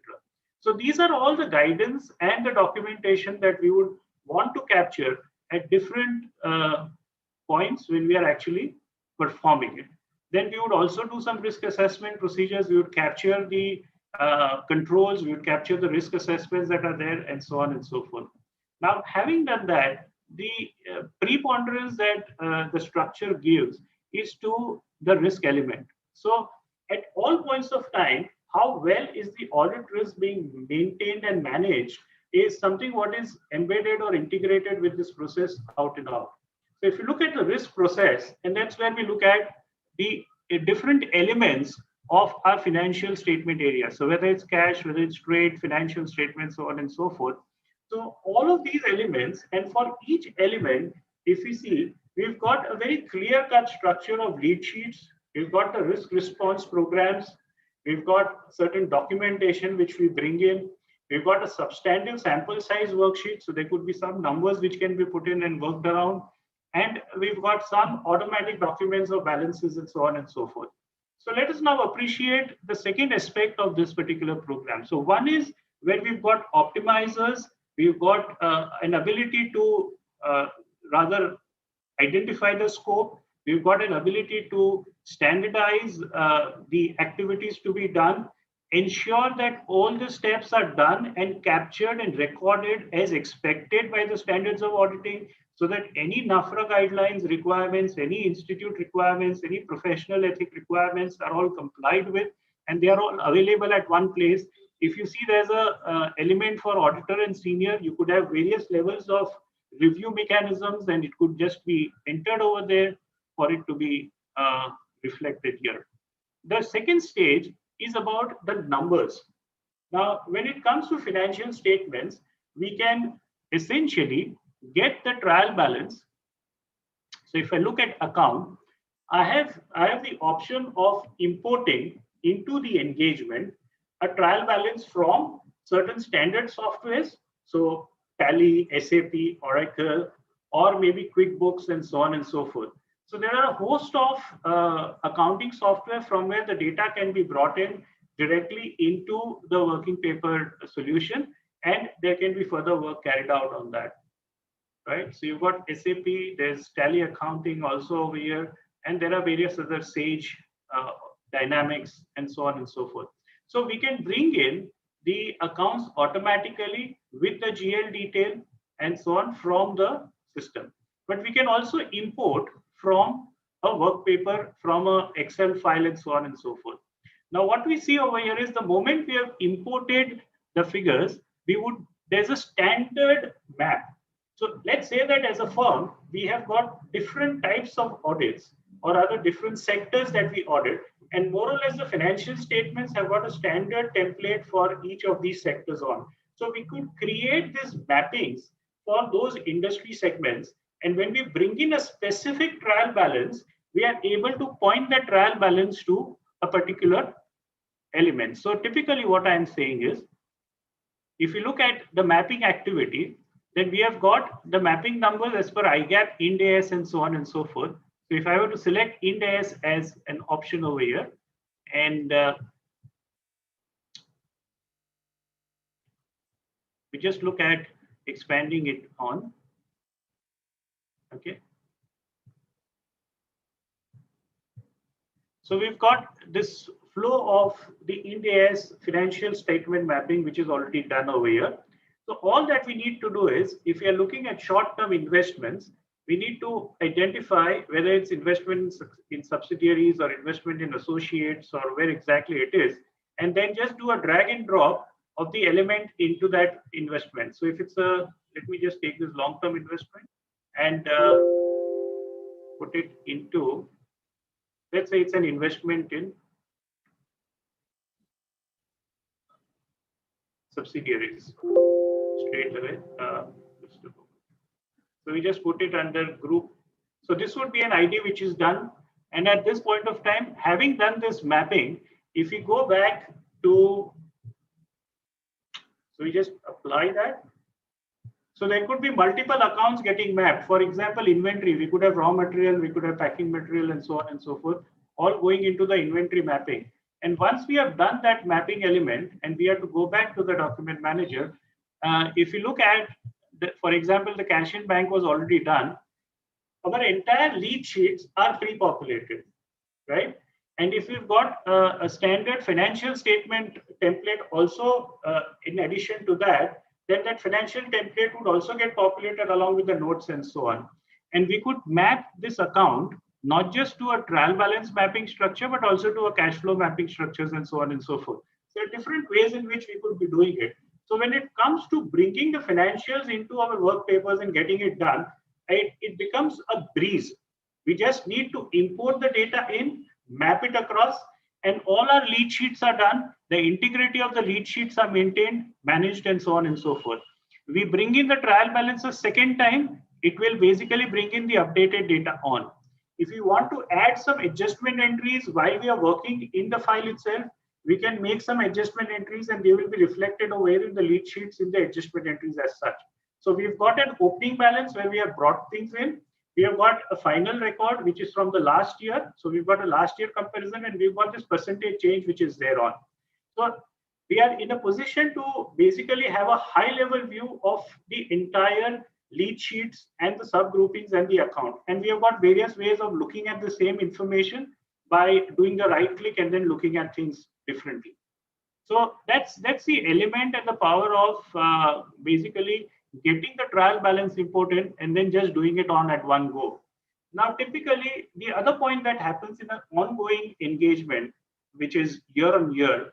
So these are all the guidance and the documentation that we would want to capture at different points when we are actually performing it. Then we would also do some risk assessment procedures. We would capture the controls, we would capture the risk assessments that are there, and so on and so forth. Now, having done that, the preponderance that the structure gives is to the risk element. So at all points of time, how well is the audit risk being maintained and managed is something what is embedded or integrated with this process out and out. So if you look at the risk process, and that's where we look at the different elements of our financial statement area. So whether it's cash, whether it's trade, financial statements, so on and so forth. So all of these elements, and for each element, if you see, we've got a very clear-cut structure of lead sheets. We've got the risk response programs. We've got certain documentation which we bring in. We've got a substantive sample size worksheet. So there could be some numbers which can be put in and worked around. And we've got some automatic documents of balances and so on and so forth. So let us now appreciate the second aspect of this particular program. So one is where we've got optimizers. We've got an ability to rather identify the scope. We've got an ability to standardize the activities to be done, ensure that all the steps are done and captured and recorded as expected by the standards of auditing, so that any NAFRA guidelines requirements, any institute requirements, any professional ethic requirements are all complied with, and they are all available at one place. If you see there's a element for auditor and senior, you could have various levels of review mechanisms, and it could just be entered over there for it to be reflected here. The second stage is about the numbers. Now, when it comes to financial statements, we can essentially get the trial balance. So if I look at account, I have the option of importing into the engagement a trial balance from certain standard softwares. So Tally, SAP, Oracle, or maybe QuickBooks, and so on and so forth. So there are a host of accounting software from where the data can be brought in directly into the working paper solution, and there can be further work carried out on that. Right? So you've got SAP, there's Tally accounting also over here, and there are various other Sage, Dynamics, and so on and so forth. So we can bring in the accounts automatically with the GL detail and so on from the system. But we can also import from a work paper, from an Excel file, and so on and so forth. Now, what we see over here is the moment we have imported the figures, there's a standard map. So let's say that as a firm, we have got different types of audits, or other different sectors that we audit, and more or less the financial statements have got a standard template for each of these sectors on. So we could create these mappings for those industry segments, and when we bring in a specific trial balance, we are able to point that trial balance to a particular element. So typically what I'm saying is, if you look at the mapping activity, then we have got the mapping numbers as per IGAP, Ind AS, and so on and so forth. So if I were to select Ind AS as an option over here, and we just look at expanding it on, okay. So we've got this flow of the Ind AS financial statement mapping, which is already done over here. So all that we need to do is, if we are looking at short-term investments, we need to identify whether it's investment in subsidiaries or investment in associates or where exactly it is, and then just do a drag and drop of the element into that investment. So if it's a, let me just take this long-term investment, and put it into, let's say it's an investment in subsidiaries straight away. So we just put it under group. So this would be an ID which is done. And at this point of time, having done this mapping, if we go back to, so we just apply that. So there could be multiple accounts getting mapped. For example, inventory, we could have raw material, we could have packing material, and so on and so forth, all going into the inventory mapping. And once we have done that mapping element and we have to go back to the document manager, if you look at, for example, the cash in bank was already done, our entire lead sheets are pre-populated, right? And if you've got a standard financial statement template also in addition to that, then that financial template would also get populated along with the notes and so on. And we could map this account not just to a trial balance mapping structure, but also to a cash flow mapping structures and so on and so forth. There are different ways in which we could be doing it. So when it comes to bringing the financials into our work papers and getting it done, it becomes a breeze. We just need to import the data in, map it across, and all our lead sheets are done. The integrity of the lead sheets are maintained, managed, and so on and so forth. We bring in the trial balance a second time, it will basically bring in the updated data on. If you want to add some adjustment entries while we are working in the file itself, we can make some adjustment entries and they will be reflected over in the lead sheets in the adjustment entries as such. So we've got an opening balance where we have brought things in. We have got a final record, which is from the last year. So we've got a last year comparison and we've got this percentage change, which is there on. So we are in a position to basically have a high level view of the entire lead sheets and the subgroupings and the account. And we have got various ways of looking at the same information by doing the right click and then looking at things differently. So that's the element and the power of basically getting the trial balance important and then just doing it on at one go. Now, typically, the other point that happens in an ongoing engagement, which is year on year,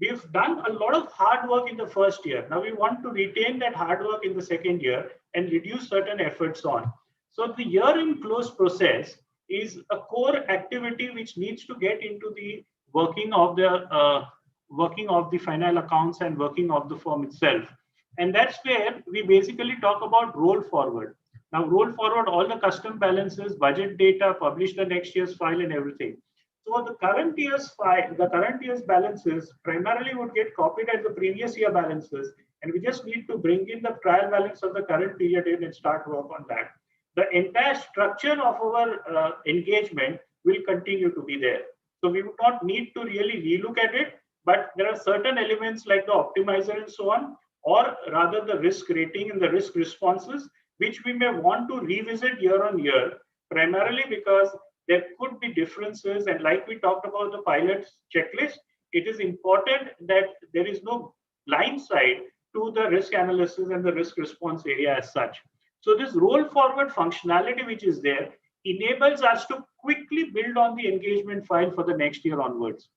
we've done a lot of hard work in the first year. Now we want to retain that hard work in the second year and reduce certain efforts on. So the year-end close process is a core activity which needs to get into the working of the final accounts and working of the firm itself. And that's where we basically talk about roll forward. Now, roll forward all the custom balances, budget data, publish the next year's file and everything. So the current year's file, the current year's balances primarily would get copied as the previous year balances. And we just need to bring in the trial balance of the current period in and start work on that. The entire structure of our engagement will continue to be there. So we would not need to really relook at it, but there are certain elements like the optimizer and so on, or rather the risk rating and the risk responses, which we may want to revisit year on year, primarily because there could be differences. And like we talked about the pilot checklist, it is important that there is no blind side to the risk analysis and the risk response area as such. So this roll forward functionality which is there enables us to quickly build on the engagement file for the next year onwards,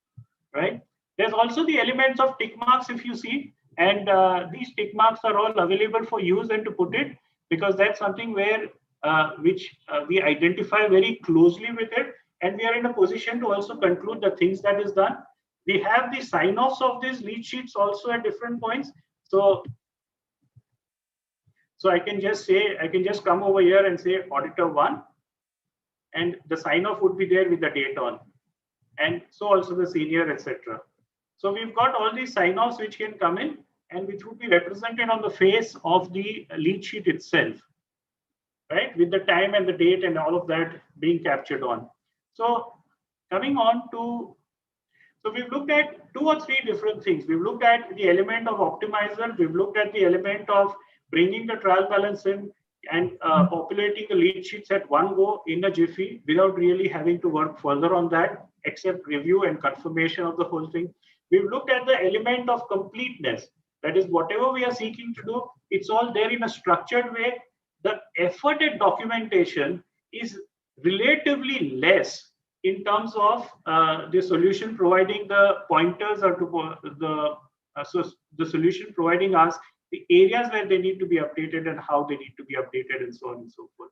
right? There's also the elements of tick marks if you see, and these tick marks are all available for use and to put it, because that's something where we identify very closely with it, and we are in a position to also conclude the things that is done. We have the sign-offs of these lead sheets also at different points. So I can just say, I can just come over here and say auditor 1, and the sign-off would be there with the date on, and so also the senior, etc. So we've got all these sign-offs which can come in and which would be represented on the face of the lead sheet itself, right? With the time and the date and all of that being captured on. So coming on to, so we've looked at 2 or 3 different things. We've looked at the element of optimizer. We've looked at the element of bringing the trial balance in and populating the lead sheets at one go in a jiffy without really having to work further on that, except review and confirmation of the whole thing. We've looked at the element of completeness. That is, whatever we are seeking to do, it's all there in a structured way. The effort at documentation is relatively less in terms of the solution providing the pointers or to the solution providing us the areas where they need to be updated and how they need to be updated and so on and so forth.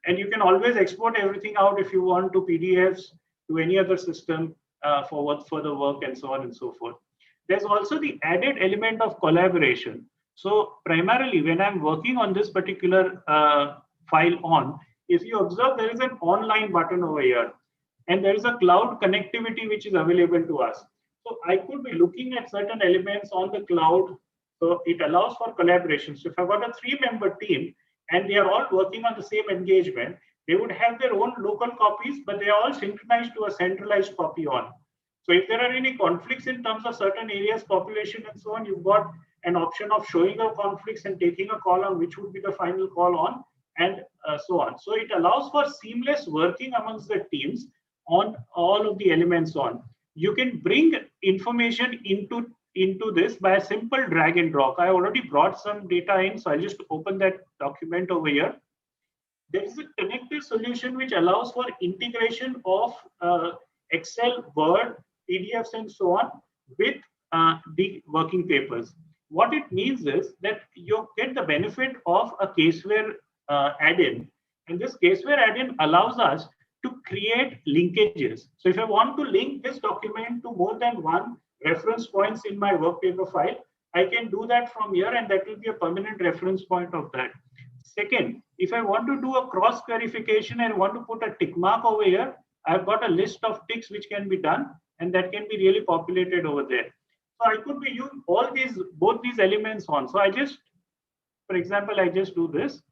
And you can always export everything out if you want to PDFs to any other system for further work and so on and so forth. There's also the added element of collaboration. So primarily when I'm working on this particular file on, if you observe, there is an online button over here and there is a cloud connectivity which is available to us. So I could be looking at certain elements on the cloud. So it allows for collaboration. So if I've got a 3-member team and they are all working on the same engagement, they would have their own local copies, but they are all synchronized to a centralized copy on. So if there are any conflicts in terms of certain areas, population and so on, you've got an option of showing the conflicts and taking a call on which would be the final call on, and so on. So it allows for seamless working amongst the teams on all of the elements on. You can bring information into this by a simple drag and drop. I already brought some data in, so I'll just open that document over here. There is a connected solution which allows for integration of Excel, Word, PDFs, and so on with the working papers. What it means is that you get the benefit of a caseware add-in, and this caseware add-in allows us to create linkages. So if I want to link this document to more than one reference points in my work paper file, I can do that from here, and that will be a permanent reference point of that. Second, if I want to do a cross verification and want to put a tick mark over here, I've got a list of ticks which can be done, and that can be really populated over there. So I could be using both these elements on. So I just, for example, I just do this,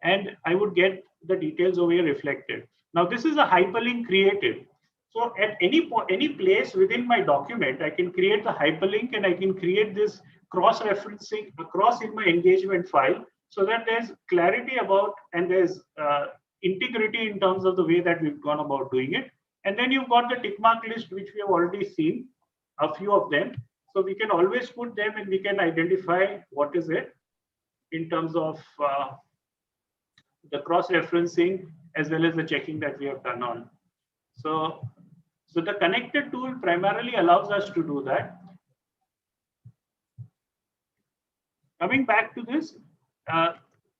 and I would get the details over here reflected. Now this is a hyperlink created. So at any place within my document, I can create the hyperlink and I can create this cross-referencing across in my engagement file, so that there's clarity about and there's integrity in terms of the way that we've gone about doing it. And then you've got the tick mark list, which we have already seen, a few of them. So we can always put them and we can identify what is it in terms of the cross-referencing as well as the checking that we have done on. So the connected tool primarily allows us to do that. Coming back to this,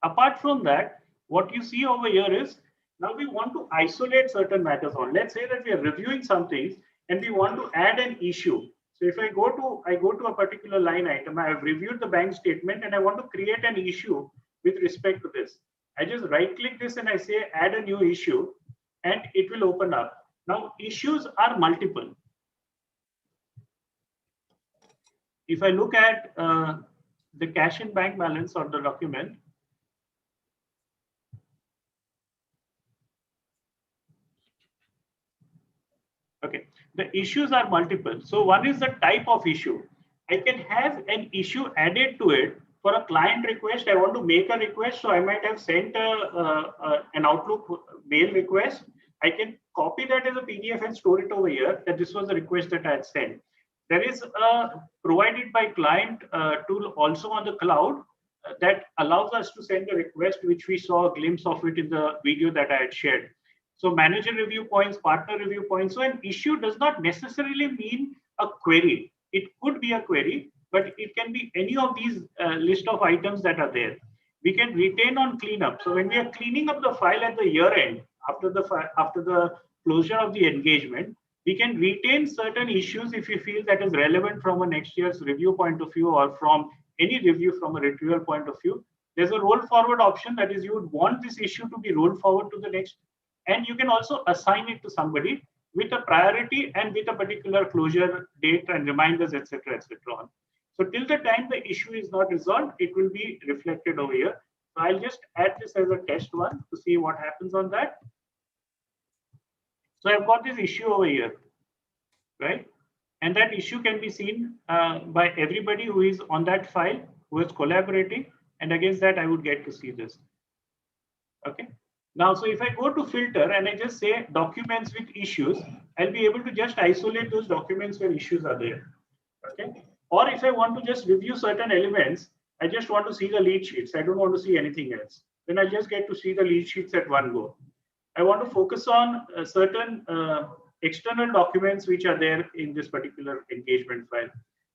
apart from that, what you see over here is now we want to isolate certain matters on. Let's say that we are reviewing something and we want to add an issue. So if I go to a particular line item, I have reviewed the bank statement and I want to create an issue with respect to this. I just right click this and I say add a new issue, and it will open up. Now issues are multiple. If I look at the cash and bank balance or the document, okay, the issues are multiple. So one is the type of issue. I can have an issue added to it for a client request. I want to make a request, so I might have sent an Outlook mail request. I can copy that as a PDF and store it over here, that this was the request that I had sent. There is a provided by client tool also on the cloud that allows us to send a request, which we saw a glimpse of it in the video that I had shared. So manager review points, partner review points. So an issue does not necessarily mean a query. It could be a query, but it can be any of these list of items that are there. We can retain on cleanup. So when we are cleaning up the file at the year end, after the closure of the engagement, we can retain certain issues if we feel that is relevant from a next year's review point of view or from any review from a retrieval point of view. There's a roll forward option, that is you would want this issue to be rolled forward to the next. And you can also assign it to somebody with a priority and with a particular closure date and reminders, etc., etc. So till the time the issue is not resolved, it will be reflected over here. So I'll just add this as a test one to see what happens on that. So I've got this issue over here, right? And that issue can be seen by everybody who is on that file, who is collaborating. And against that, I would get to see this. Okay. Now, so if I go to filter and I just say documents with issues, I'll be able to just isolate those documents where issues are there. Okay. Or if I want to just review certain elements, I just want to see the lead sheets. I don't want to see anything else. Then I just get to see the lead sheets at one go. I want to focus on certain external documents which are there in this particular engagement file.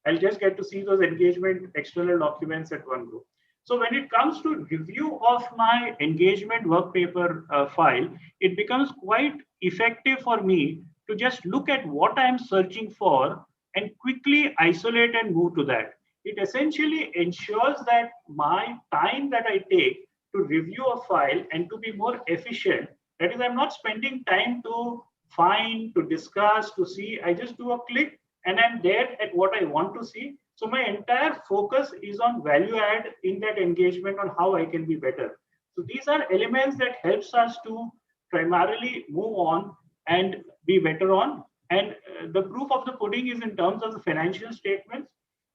I'll just get to see those engagement external documents at one go. So when it comes to review of my engagement work paper file, it becomes quite effective for me to just look at what I am searching for and quickly isolate and move to that. It essentially ensures that my time that I take to review a file and to be more efficient, that is, I'm not spending time to find, to discuss, to see. I just do a click and I'm there at what I want to see. So my entire focus is on value add in that engagement on how I can be better. So these are elements that helps us to primarily move on and be better on. And the proof of the pudding is in terms of the financial statements.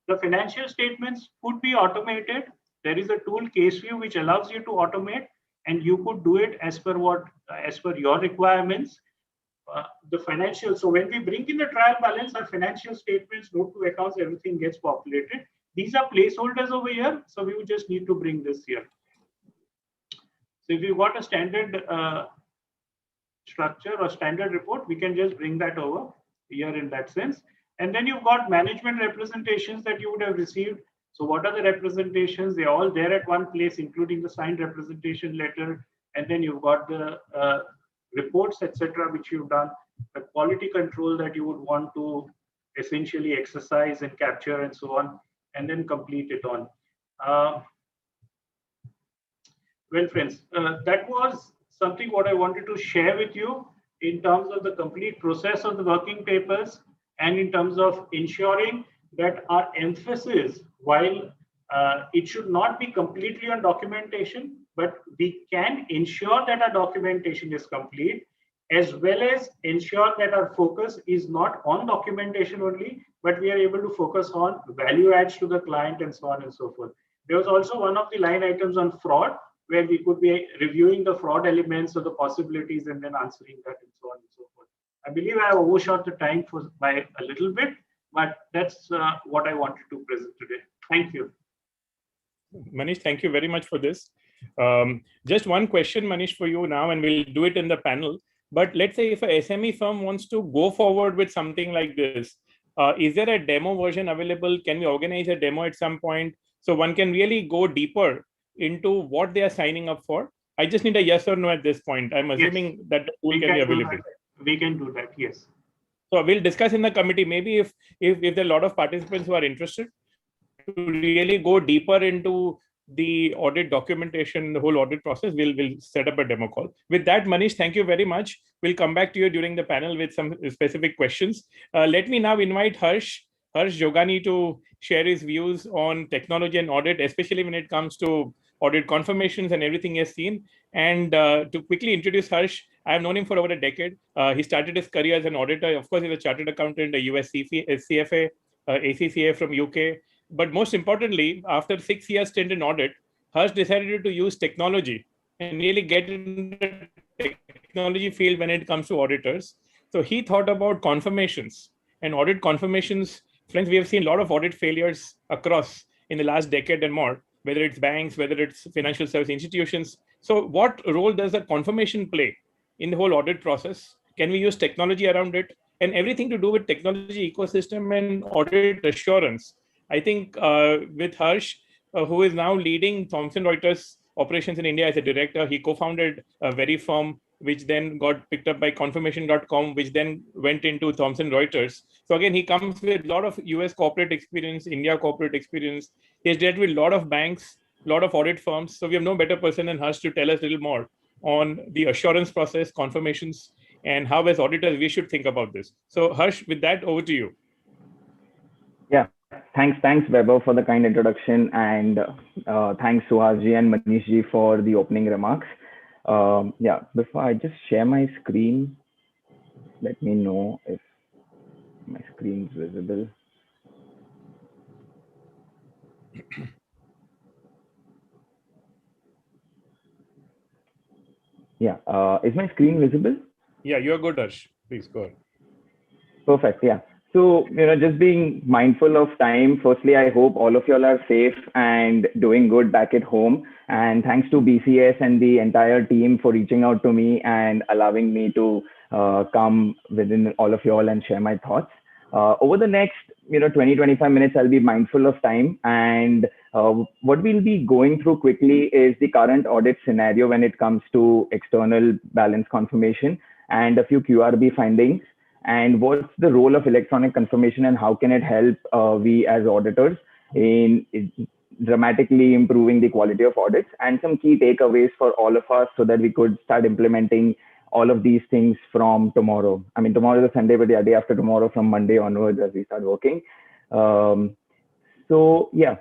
The financial statements could be automated. There is a tool CaseView which allows you to automate, and you could do it as per your requirements. The financial. So when we bring in the trial balance, our financial statements, note to accounts, everything gets populated. These are placeholders over here, so we would just need to bring this here. So if you've got a standard structure or standard report, we can just bring that over here in that sense. And then you've got management representations that you would have received. So what are the representations? They're all there at one place, including the signed representation letter. And then you've got the reports, etc., which you've done, the quality control that you would want to essentially exercise and capture and so on, and then complete it on. Well, friends, that was something what I wanted to share with you in terms of the complete process of the working papers and in terms of ensuring that our emphasis, while it should not be completely on documentation, but we can ensure that our documentation is complete, as well as ensure that our focus is not on documentation only, but we are able to focus on value adds to the client and so on and so forth. There was also one of the line items on fraud, where we could be reviewing the fraud elements of the possibilities and then answering that and so on and so forth. I believe I have overshot the time by a little bit, but that's what I wanted to present today. Thank you. Manish, thank you very much for this. Just one question, Manish, for you now, and we'll do it in the panel. But let's say if a SME firm wants to go forward with something like this, is there a demo version available? Can we organize a demo at some point so one can really go deeper into what they are signing up for? I just need a yes or no at this point. I'm assuming that the tool can be available. We can do that, yes. So we'll discuss in the committee, maybe if there are a lot of participants who are interested to really go deeper into the audit documentation, the whole audit process, we'll set up a demo call. With that, Manish, thank you very much. We'll come back to you during the panel with some specific questions. Let me now invite Harsh Jogani to share his views on technology and audit, especially when it comes to audit confirmations and everything he has seen. And to quickly introduce Harsh, I've known him for over a decade. He started his career as an auditor. Of course, he's a chartered accountant, a US CFA, ACCA from UK. But most importantly, after 6 years stint in audit, Harsh decided to use technology and really get in the technology field when it comes to auditors. So he thought about confirmations and audit confirmations. Friends, we have seen a lot of audit failures across in the last decade and more, whether it's banks, whether it's financial service institutions. So what role does a confirmation play in the whole audit process? Can we use technology around it? And everything to do with technology ecosystem and audit assurance. I think with Harsh, who is now leading Thomson Reuters operations in India as a director, he co-founded a very firm, which then got picked up by confirmation.com, which then went into Thomson Reuters. So again, he comes with a lot of US corporate experience, India corporate experience. He has dealt with a lot of banks, a lot of audit firms. So we have no better person than Harsh to tell us a little more on the assurance process, confirmations, and how as auditors we should think about this. So Harsh, with that, over to you. Yeah, thanks Vaibhav for the kind introduction, and thanks Suhasji and Manishji for the opening remarks. Yeah, before I just share my screen, let me know if my screen is visible. Yeah, is my screen visible? Yeah, you're good, Harsh. Please go ahead. Perfect. Yeah. So, just being mindful of time, firstly, I hope all of y'all are safe and doing good back at home. And thanks to BCS and the entire team for reaching out to me and allowing me to come within all of y'all and share my thoughts. Over the next 20-25 minutes, I'll be mindful of time, and What we'll be going through quickly is the current audit scenario when it comes to external balance confirmation and a few QRB findings, and what's the role of electronic confirmation and how can it help we as auditors in dramatically improving the quality of audits, and some key takeaways for all of us so that we could start implementing all of these things from tomorrow. I mean, tomorrow is a Sunday, but the day after tomorrow, from Monday onwards, as we start working. So yeah.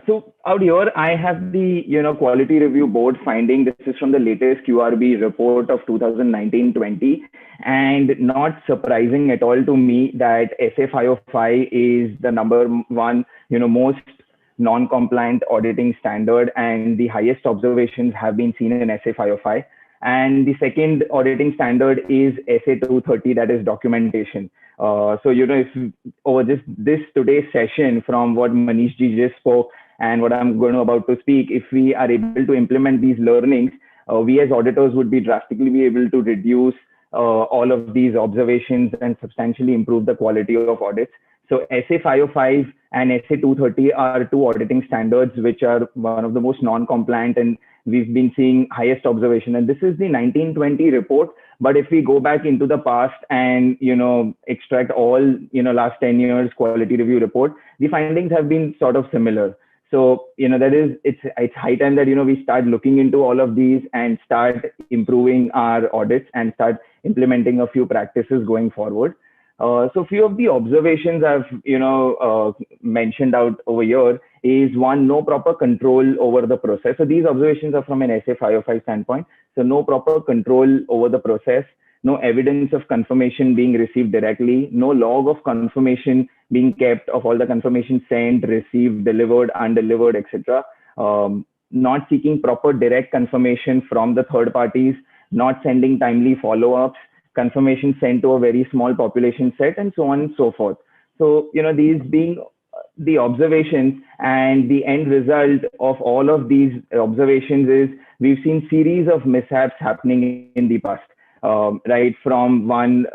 So out here, I have the quality review board finding. This is from the latest QRB report of 2019-20, and not surprising at all to me that SA505 is the number one, most non-compliant auditing standard, and the highest observations have been seen in SA505. And the second auditing standard is SA230, that is documentation. So, if over this today's session, from what Manish ji just spoke and what I'm going to about to speak, if we are able to implement these learnings, we as auditors would be drastically be able to reduce all of these observations and substantially improve the quality of audits. So SA505 and SA230 are two auditing standards which are one of the most non-compliant, and we've been seeing highest observation. And this is the 1920 report. But if we go back into the past and, extract all, last 10 years quality review report, the findings have been sort of similar. So, it's high time that, we start looking into all of these and start improving our audits and start implementing a few practices going forward. So few of the observations I've, mentioned out over here is one, no proper control over the process. So these observations are from an SA505 standpoint. So no proper control over the process, no evidence of confirmation being received directly, no log of confirmation being kept of all the confirmation sent, received, delivered, undelivered, etc. Not seeking proper direct confirmation from the third parties, not sending timely follow-ups, confirmation sent to a very small population set, and so on and so forth. So, these being the observations, and the end result of all of these observations is we've seen series of mishaps happening in the past, right from one,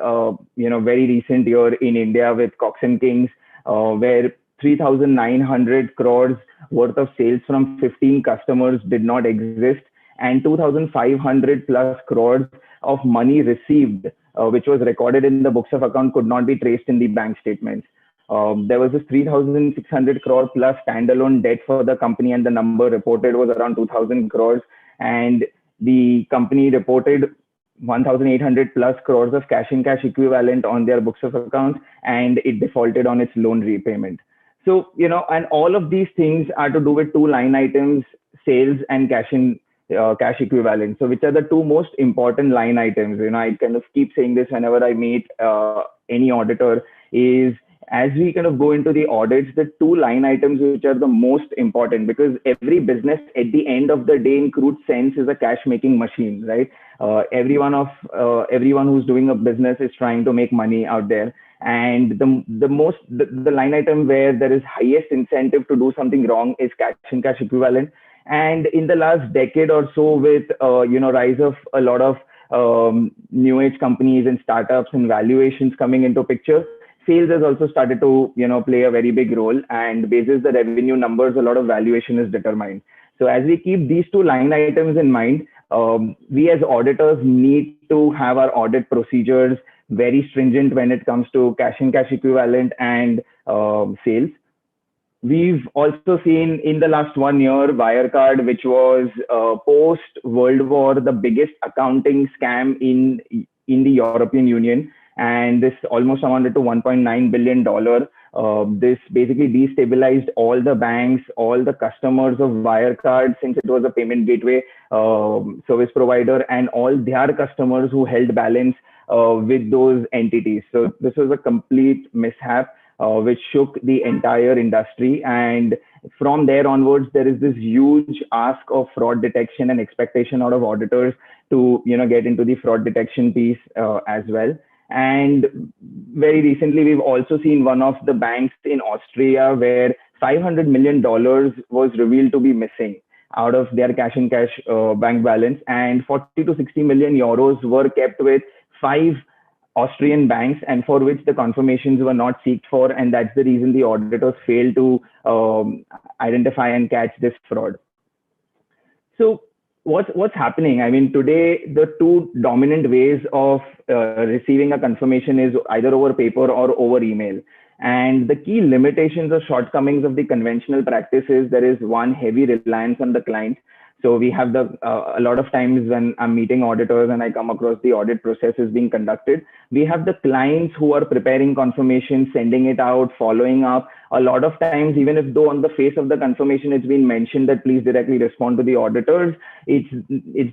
very recent year in India with Cox and Kings, where 3,900 crores worth of sales from 15 customers did not exist, and 2,500 plus crores of money received, which was recorded in the books of account, could not be traced in the bank statements. There was this 3,600 crore plus standalone debt for the company, and the number reported was around 2,000 crores. And the company reported 1,800 plus crores of cash and cash equivalent on their books of accounts, and it defaulted on its loan repayment. So, and all of these things are to do with two line items, sales and cash equivalent. So which are the two most important line items? I kind of keep saying this whenever I meet any auditor, is as we kind of go into the audits, the two line items which are the most important, because every business at the end of the day in crude sense is a cash making machine, right? Everyone who's doing a business is trying to make money out there. And the line item where there is highest incentive to do something wrong is cash and cash equivalent. And in the last decade or so, with rise of a lot of new age companies and startups and valuations coming into picture, sales has also started to play a very big role. And basis the revenue numbers, a lot of valuation is determined. So as we keep these two line items in mind, we as auditors need to have our audit procedures very stringent when it comes to cash and cash equivalent and sales. We've also seen in the last 1 year, Wirecard, which was post World War, the biggest accounting scam in the European Union. And this almost amounted to $1.9 billion. This basically destabilized all the banks, all the customers of Wirecard, since it was a payment gateway service provider, and all their customers who held balance with those entities. So this was a complete mishap, which shook the entire industry. And from there onwards, there is this huge ask of fraud detection and expectation out of auditors to get into the fraud detection piece as well. And very recently, we've also seen one of the banks in Austria where $500 million was revealed to be missing out of their cash and cash bank balance, and 40 to 60 million euros were kept with 5 Austrian banks, and for which the confirmations were not sought for, and that's the reason the auditors failed to identify and catch this fraud. So what's happening? I mean, today the two dominant ways of receiving a confirmation is either over paper or over email. And the key limitations or shortcomings of the conventional practice is there is one, heavy reliance on the client. So we have a lot of times when I'm meeting auditors and I come across the audit process is being conducted, we have the clients who are preparing confirmation, sending it out, following up. A lot of times, even if though on the face of the confirmation it's been mentioned that please directly respond to the auditors, it's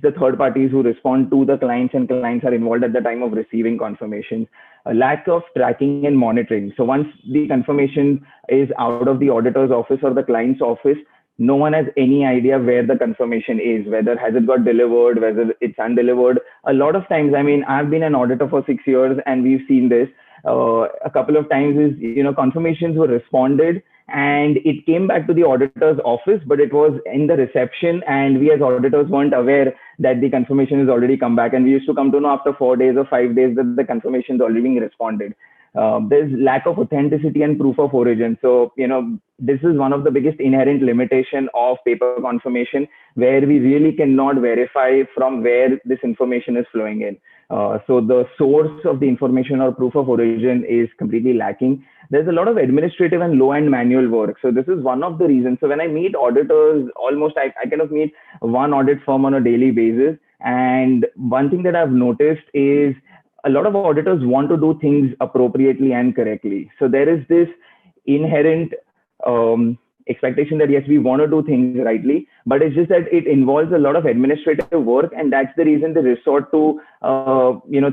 the third parties who respond to the clients, and clients are involved at the time of receiving confirmations. A lack of tracking and monitoring. So once the confirmation is out of the auditor's office or the client's office, no one has any idea where the confirmation is, whether has it got delivered, whether it's undelivered. A lot of times, I mean, I've been an auditor for 6 years and we've seen this. A couple of times is, confirmations were responded and it came back to the auditor's office, but it was in the reception and we as auditors weren't aware that the confirmation has already come back. And we used to come to know after 4 days or 5 days that the confirmation is already being responded. There's lack of authenticity and proof of origin. So, this is one of the biggest inherent limitation of paper confirmation, where we really cannot verify from where this information is flowing in. So the source of the information or proof of origin is completely lacking. There's a lot of administrative and low-end manual work. So this is one of the reasons. So when I meet auditors, almost I kind of meet one audit firm on a daily basis. And one thing that I've noticed is a lot of auditors want to do things appropriately and correctly. So there is this inherent expectation that yes, we want to do things rightly, but it's just that it involves a lot of administrative work, and that's the reason they resort to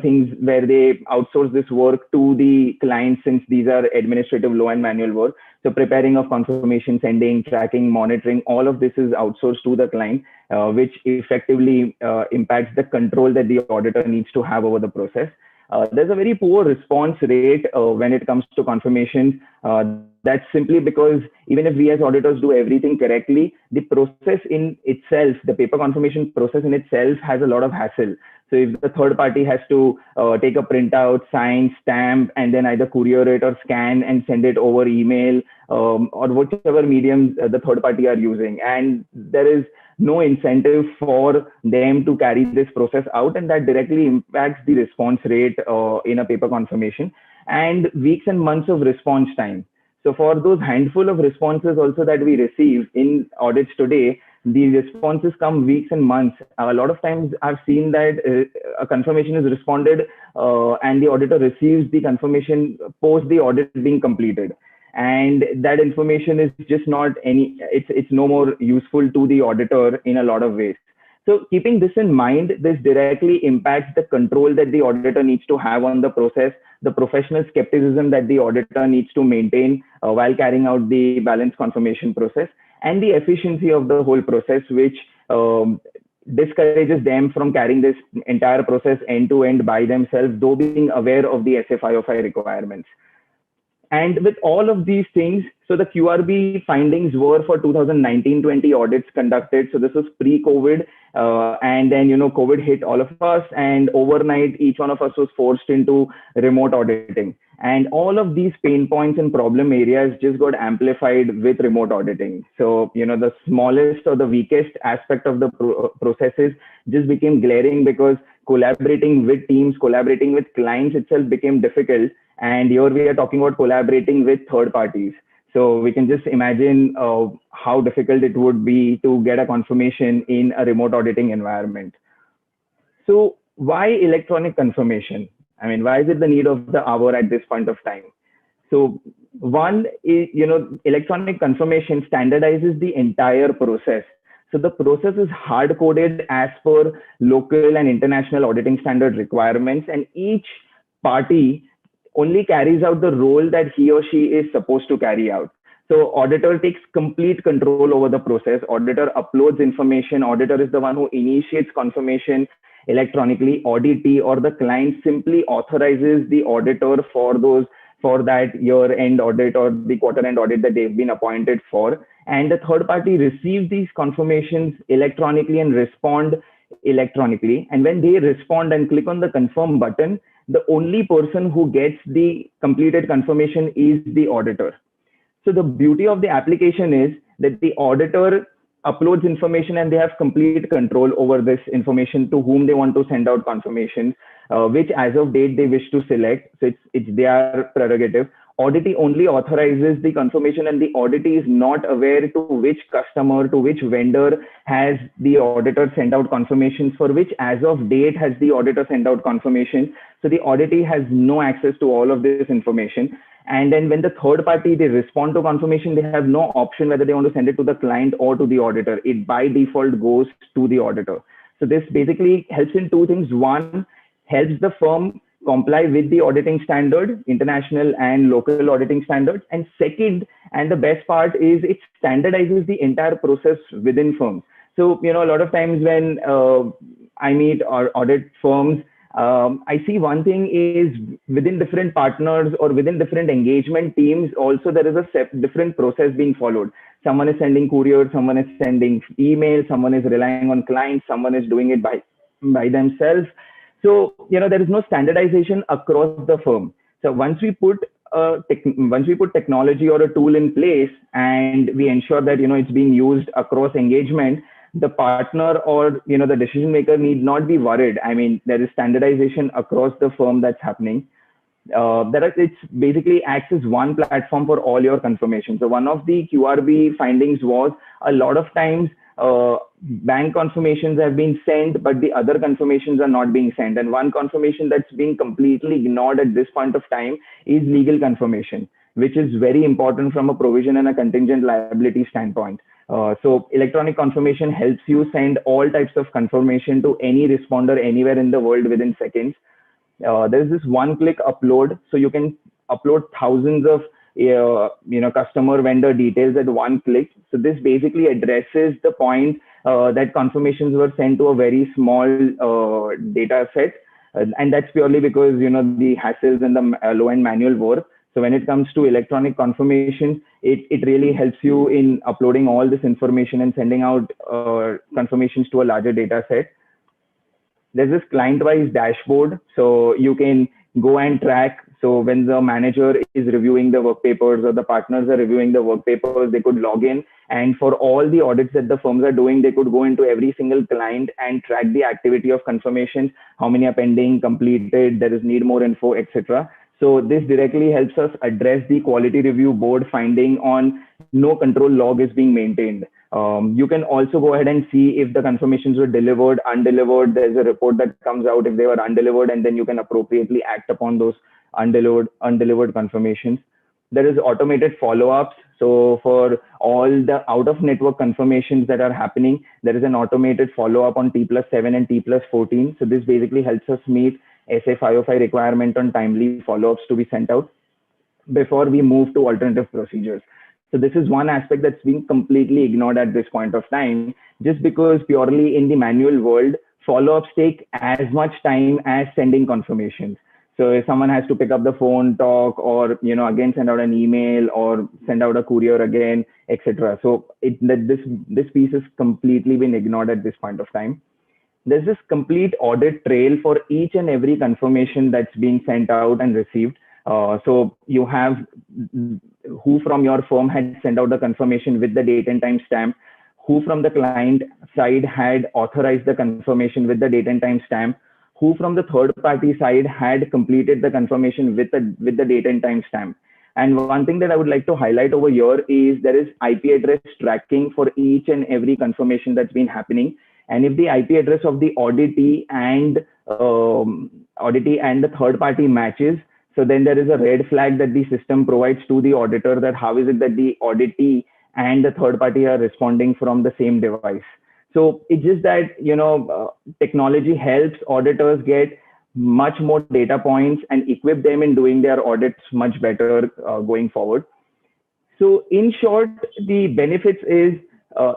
things where they outsource this work to the clients, since these are administrative low and manual work. So preparing of confirmation, sending, tracking, monitoring, all of this is outsourced to the client, which effectively impacts the control that the auditor needs to have over the process. There's a very poor response rate when it comes to confirmations. That's simply because even if we as auditors do everything correctly, the process in itself, the paper confirmation process in itself has a lot of hassle. So if the third party has to take a printout, sign, stamp, and then either courier it or scan and send it over email or whichever medium the third party are using. And there is no incentive for them to carry this process out, and that directly impacts the response rate in a paper confirmation, and weeks and months of response time. So for those handful of responses also that we receive in audits today, the responses come weeks and months. A lot of times I've seen that a confirmation is responded and the auditor receives the confirmation post the audit being completed. And that information is just not it's no more useful to the auditor in a lot of ways. So keeping this in mind, this directly impacts the control that the auditor needs to have on the process, the professional skepticism that the auditor needs to maintain while carrying out the balance confirmation process, and the efficiency of the whole process, which discourages them from carrying this entire process end to end by themselves, though being aware of the SF505 requirements. And with all of these things, so the QRB findings were for 2019-20 audits conducted. So this was pre-COVID, and then COVID hit all of us, and overnight each one of us was forced into remote auditing. And all of these pain points and problem areas just got amplified with remote auditing. So the smallest or the weakest aspect of the processes just became glaring, because collaborating with teams, collaborating with clients itself became difficult. And here we are talking about collaborating with third parties. So we can just imagine how difficult it would be to get a confirmation in a remote auditing environment. So why electronic confirmation? I mean, why is it the need of the hour at this point of time? So one is, electronic confirmation standardizes the entire process. So the process is hard coded as per local and international auditing standard requirements, and each party only carries out the role that he or she is supposed to carry out. So auditor takes complete control over the process. Auditor uploads information. Auditor is the one who initiates confirmation electronically. Auditee or the client simply authorizes the auditor for that year-end audit or the quarter-end audit that they've been appointed for. And the third party receives these confirmations electronically and respond electronically. And when they respond and click on the confirm button, the only person who gets the completed confirmation is the auditor. So the beauty of the application is that the auditor uploads information and they have complete control over this information to whom they want to send out confirmations, which as of date they wish to select. So it's their prerogative. Auditee only authorizes the confirmation, and the auditee is not aware to which customer, to which vendor has the auditor sent out confirmations, for which as of date has the auditor sent out confirmation. So the auditee has no access to all of this information. And then when the third party, they respond to confirmation, they have no option whether they want to send it to the client or to the auditor. It by default goes to the auditor. So this basically helps in two things. One, helps the firm comply with the auditing standard, international and local auditing standards. And second, and the best part is it standardizes the entire process within firms. So, a lot of times when I meet or audit firms, I see one thing is within different partners or within different engagement teams, also there is a different process being followed. Someone is sending courier, someone is sending email, someone is relying on clients, someone is doing it by themselves. So, there is no standardization across the firm. So once we put technology or a tool in place and we ensure that, it's being used across engagement, the partner or, the decision maker need not be worried. I mean, there is standardization across the firm that's happening. It's basically acts as one platform for all your confirmations. So one of the QRB findings was a lot of times bank confirmations have been sent, but the other confirmations are not being sent. And one confirmation that's being completely ignored at this point of time is legal confirmation, which is very important from a provision and a contingent liability standpoint. So electronic confirmation helps you send all types of confirmation to any responder anywhere in the world within seconds. There's this one-click upload, so you can upload thousands of customer vendor details at one click. So this basically addresses the point that confirmations were sent to a very small data set, and that's purely because the hassles and the low-end manual work. So when it comes to electronic confirmation, it really helps you in uploading all this information and sending out confirmations to a larger data set. There's this client-wise dashboard, so you can go and track. So when the manager is reviewing the work papers or the partners are reviewing the work papers, they could log in, and for all the audits that the firms are doing, they could go into every single client and track the activity of confirmations, how many are pending, completed, there is need more info, etc. So this directly helps us address the quality review board finding on no control log is being maintained. You can also go ahead and see if the confirmations were delivered, undelivered. There's a report that comes out if they were undelivered, and then you can appropriately act upon those undelivered confirmations. There is automated follow-ups. So for all the out-of-network confirmations that are happening, there is an automated follow-up on T+7 and T+14. So this basically helps us meet SA 505 requirement on timely follow-ups to be sent out before we move to alternative procedures. So this is one aspect that's being completely ignored at this point of time, just because purely in the manual world, follow-ups take as much time as sending confirmations. So if someone has to pick up the phone, talk, or again send out an email or send out a courier again, etc. So this piece has completely been ignored at this point of time. There's this complete audit trail for each and every confirmation that's being sent out and received. So you have who from your firm had sent out the confirmation with the date and time stamp, who from the client side had authorized the confirmation with the date and time stamp, who from the third party side had completed the confirmation with the date and time stamp. And one thing that I would like to highlight over here is there is IP address tracking for each and every confirmation that's been happening. And if the IP address of the auditee and the third party matches, so then there is a red flag that the system provides to the auditor that how is it that the auditee and the third party are responding from the same device. So it's just that, technology helps auditors get much more data points and equip them in doing their audits much better going forward. So in short, the benefits is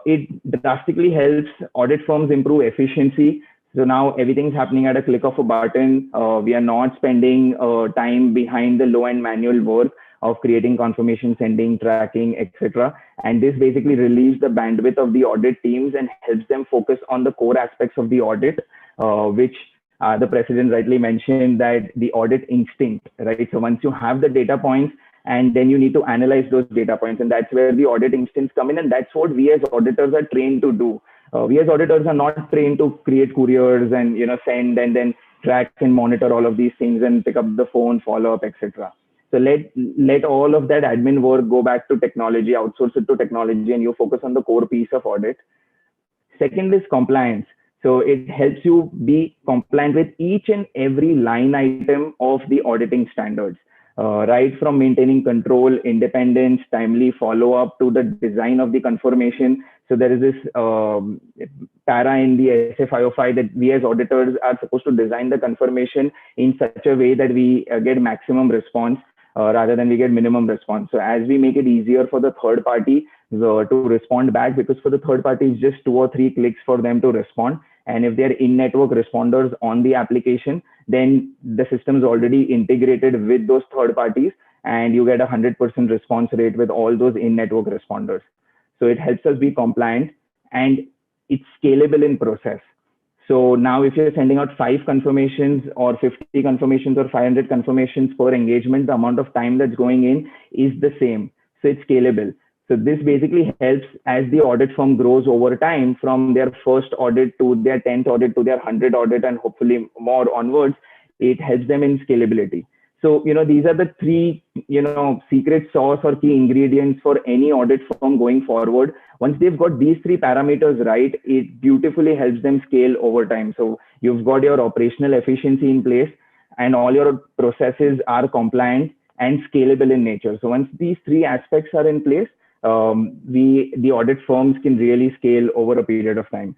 it drastically helps audit firms improve efficiency. So now everything's happening at a click of a button. We are not spending time behind the low-end manual work of creating confirmation, sending, tracking, etc. And this basically relieves the bandwidth of the audit teams and helps them focus on the core aspects of the audit, which The president rightly mentioned that the audit instinct, right? So once you have the data points, and then you need to analyze those data points, and that's where the audit instincts come in, and that's what we as auditors are trained to do. We as auditors are not trained to create couriers and send and then track and monitor all of these things and pick up the phone, follow up, etc. So let all of that admin work go back to technology, outsource it to technology, and you focus on the core piece of audit. Second is compliance. So it helps you be compliant with each and every line item of the auditing standards, right from maintaining control, independence, timely follow-up to the design of the confirmation. So there is this para in the SF505 that we as auditors are supposed to design the confirmation in such a way that we get maximum response rather than we get minimum response. So as we make it easier for the third party to respond back, because for the third party, it's just 2 or 3 clicks for them to respond. And if they're in-network responders on the application, then the system is already integrated with those third parties, and you get a 100% response rate with all those in-network responders. So it helps us be compliant, and it's scalable in process. So now if you're sending out 5 confirmations or 50 confirmations or 500 confirmations per engagement, the amount of time that's going in is the same. So it's scalable. So this basically helps as the audit firm grows over time, from their first audit to their 10th audit to their 100th audit and hopefully more onwards. It helps them in scalability. So, these are the 3, secret sauce or key ingredients for any audit firm going forward. Once they've got these 3 parameters right, it beautifully helps them scale over time. So you've got your operational efficiency in place, and all your processes are compliant and scalable in nature. So once these 3 aspects are in place, the audit firms can really scale over a period of time.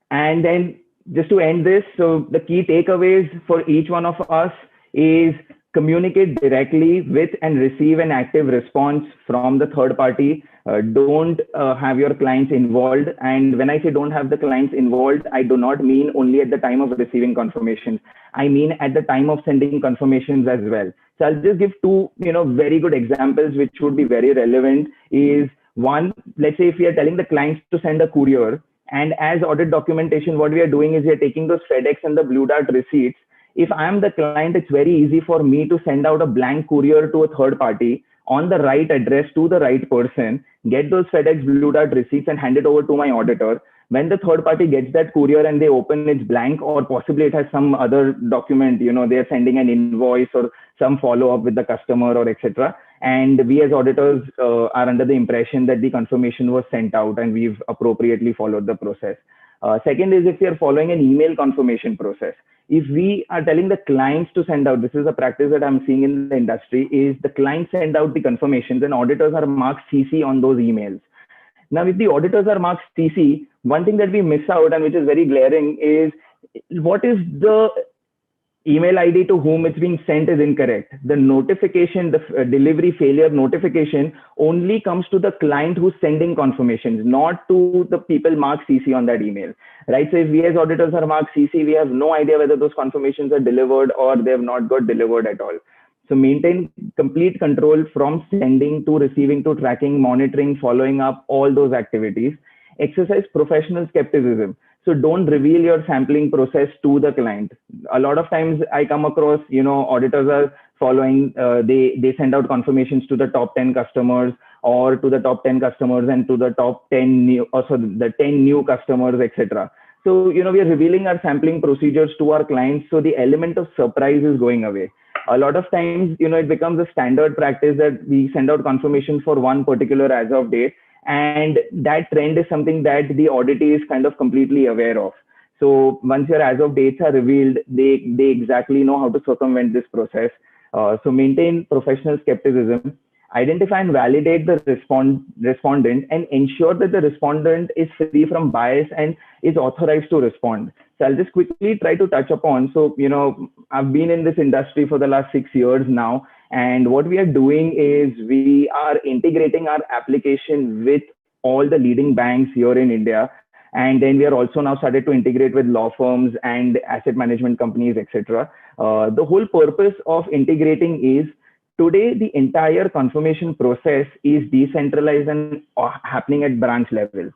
And then just to end this, so the key takeaways for each one of us is communicate directly with and receive an active response from the third party. Don't have your clients involved. And when I say don't have the clients involved, I do not mean only at the time of receiving confirmations. I mean at the time of sending confirmations as well. So I'll just give 2, very good examples which would be very relevant. Is one, let's say if we are telling the clients to send a courier, and as audit documentation, what we are doing is we are taking those FedEx and the Blue Dart receipts. If I'm the client, it's very easy for me to send out a blank courier to a third party on the right address to the right person, get those FedEx Blue Dart receipts and hand it over to my auditor. When the third party gets that courier and they open, it's blank, or possibly it has some other document, they're sending an invoice or some follow-up with the customer or etc. And we as auditors are under the impression that the confirmation was sent out and we've appropriately followed the process. Second is if we are following an email confirmation process. If we are telling the clients to send out, this is a practice that I'm seeing in the industry, is the clients send out the confirmations and auditors are marked CC on those emails. Now, if the auditors are marked CC, one thing that we miss out and which is very glaring is what is the email ID to whom it's being sent is incorrect. The notification, the delivery failure notification only comes to the client who's sending confirmations, not to the people marked CC on that email, right? So if we as auditors are marked CC, we have no idea whether those confirmations are delivered or they have not got delivered at all. So maintain complete control from sending to receiving to tracking, monitoring, following up, all those activities. Exercise professional skepticism. So don't reveal your sampling process to the client. A lot of times I come across, auditors are following, they send out confirmations to the top 10 customers or to the top 10 customers and to the top 10 new, also the 10 new customers, etc. So, we are revealing our sampling procedures to our clients. So the element of surprise is going away. A lot of times, it becomes a standard practice that we send out confirmation for one particular as of date. And that trend is something that the auditee is kind of completely aware of. So once your as of dates are revealed, they exactly know how to circumvent this process. So maintain professional skepticism, identify and validate the respondent and ensure that the respondent is free from bias and is authorized to respond. So I'll just quickly try to touch upon. So, I've been in this industry for the last 6 years now. And what we are doing is we are integrating our application with all the leading banks here in India. And then we are also now started to integrate with law firms and asset management companies, etc. The whole purpose of integrating is today the entire confirmation process is decentralized and happening at branch level.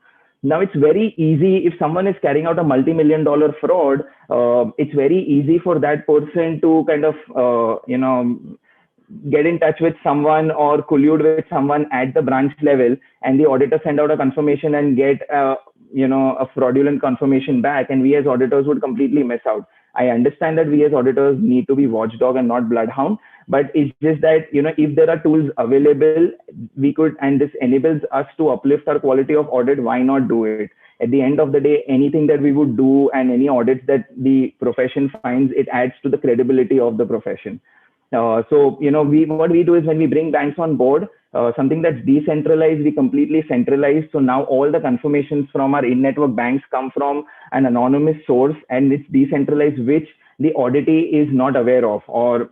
Now it's very easy if someone is carrying out a multi-million-dollar fraud. It's very easy for that person to kind of get in touch with someone or collude with someone at the branch level, and the auditor send out a confirmation and get a fraudulent confirmation back, and we as auditors would completely miss out. I understand that we as auditors need to be watchdog and not bloodhound, but it's just that if there are tools available, we could, and this enables us to uplift our quality of audit, why not do it? At the end of the day, anything that we would do and any audits that the profession finds, it adds to the credibility of the profession. So what we do is, when we bring banks on board, something that's decentralized, we completely centralize. So now all the confirmations from our in-network banks come from an anonymous source, and it's decentralized, which the auditee is not aware of, or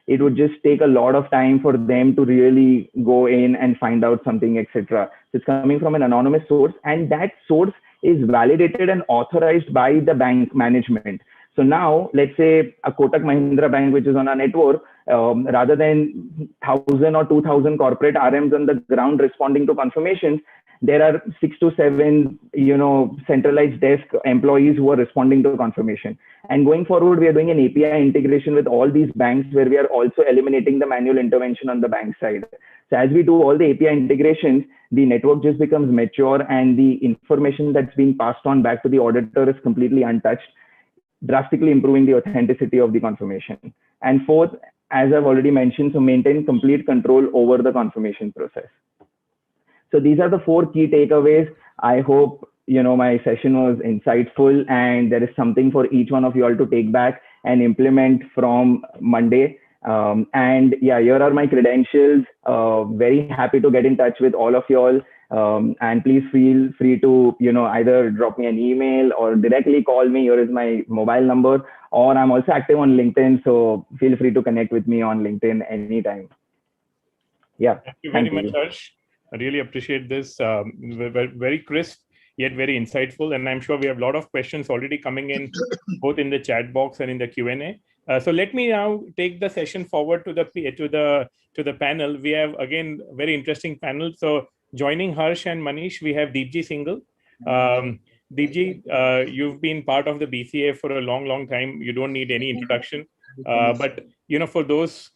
it would just take a lot of time for them to really go in and find out something, etc. So it's coming from an anonymous source, and that source is validated and authorized by the bank management. So now, let's say a Kotak Mahindra Bank, which is on our network, rather than 1,000 or 2,000 corporate RMs on the ground responding to confirmations, there are 6 to 7, centralized desk employees who are responding to confirmation. And going forward, we are doing an API integration with all these banks, where we are also eliminating the manual intervention on the bank side. So as we do all the API integrations, the network just becomes mature, and the information that's being passed on back to the auditor is completely untouched, drastically improving the authenticity of the confirmation. And fourth, as I've already mentioned, so maintain complete control over the confirmation process. So these are the 4 key takeaways. I hope my session was insightful, and there is something for each one of you all to take back and implement from Monday. And yeah, here are my credentials. Very happy to get in touch with all of you all. And please feel free to either drop me an email or directly call me. Here is my mobile number, or I'm also active on LinkedIn, so feel free to connect with me on LinkedIn anytime. Yeah, thank you very much, Harsh. I really appreciate this. Very crisp yet very insightful, and I'm sure we have a lot of questions already coming in, both in the chat box and in the Q&A. So let me now take the session forward to the panel. We have again very interesting panel. So joining Harsh and Manish, we have Deepjee Singhal. Deepjee, you've been part of the BCA for a long time. You don't need any introduction. But for those,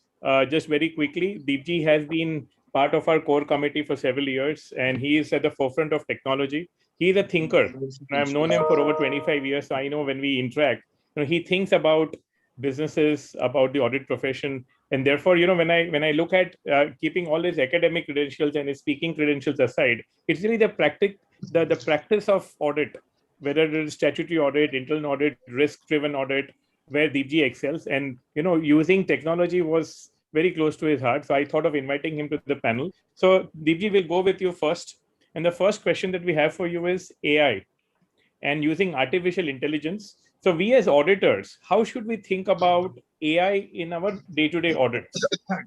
just very quickly, Deepjee has been part of our core committee for several years, and he is at the forefront of technology. He is a thinker. I've known him for over 25 years. So I know when we interact, he thinks about businesses, about the audit profession. And therefore, when I look at keeping all his academic credentials and his speaking credentials aside, it's really the practice of audit, whether it is statutory audit, internal audit, risk-driven audit, where Deepjee excels. And using technology was very close to his heart. So I thought of inviting him to the panel. So Deepjee, will go with you first. And the first question that we have for you is AI and using artificial intelligence. So we as auditors, how should we think about AI in our day-to-day audits?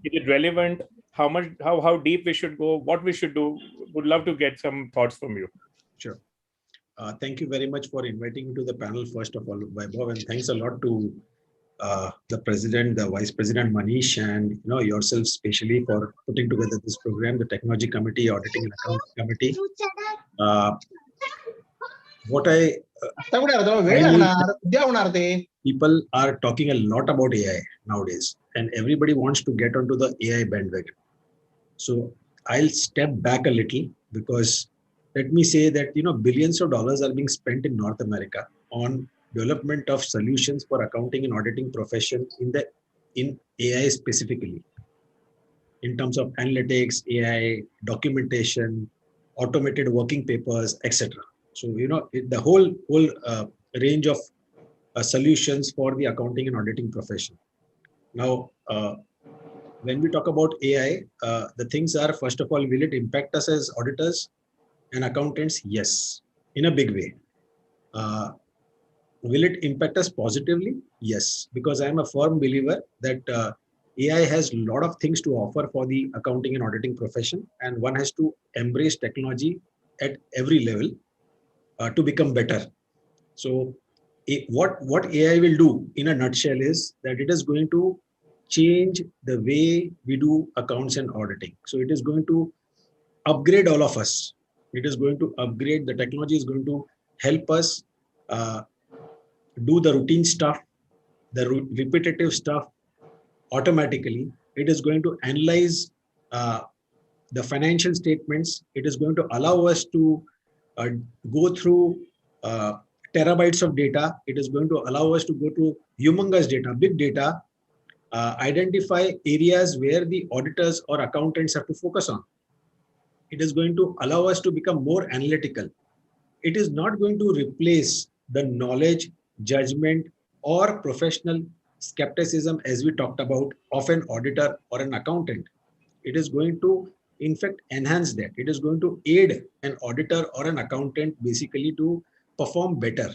Is it relevant? How deep we should go? What we should do? Would love to get some thoughts from you. Sure. Thank you very much for inviting me to the panel, first of all, Vaibhav, and thanks a lot to the president, the vice president Manish, and yourself especially for putting together this program, the technology committee, auditing and accounting committee. What people are talking a lot about AI nowadays, and everybody wants to get onto the AI bandwagon. So I'll step back a little, because let me say that billions of dollars are being spent in North America on development of solutions for accounting and auditing profession in AI specifically, in terms of analytics, AI, documentation, automated working papers, etc. So the whole range of solutions for the accounting and auditing profession. Now, when we talk about AI, the things are, first of all, will it impact us as auditors and accountants? Yes, in a big way. Will it impact us positively? Yes, because I am a firm believer that AI has a lot of things to offer for the accounting and auditing profession, and one has to embrace technology at every level to become better. So what AI will do in a nutshell is that it is going to change the way we do accounts and auditing. So it is going to upgrade all of us It is going to upgrade. The technology is going to help us do the routine stuff, the repetitive stuff automatically. It is going to analyze the financial statements. It is going to allow us to go through terabytes of data. It is going to allow us to go to humongous data, big data, identify areas where the auditors or accountants have to focus on. It is going to allow us to become more analytical. It is not going to replace the knowledge, judgment, or professional skepticism, as we talked about, of an auditor or an accountant. It is going to, in fact, enhance that. It is going to aid an auditor or an accountant basically to perform better.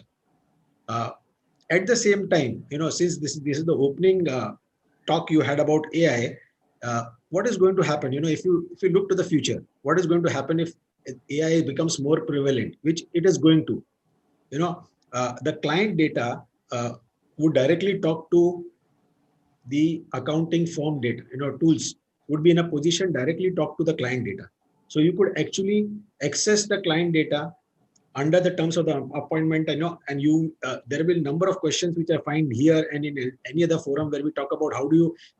At the same time, since this is the opening talk you had about AI, what is going to happen? If you look to the future, what is going to happen if AI becomes more prevalent, which it is going to? The client data would directly talk to the accounting firm data. Tools would be in a position directly talk to the client data. So you could actually access the client data under the terms of the appointment, and there will be a number of questions which I find here and in any other forum where we talk about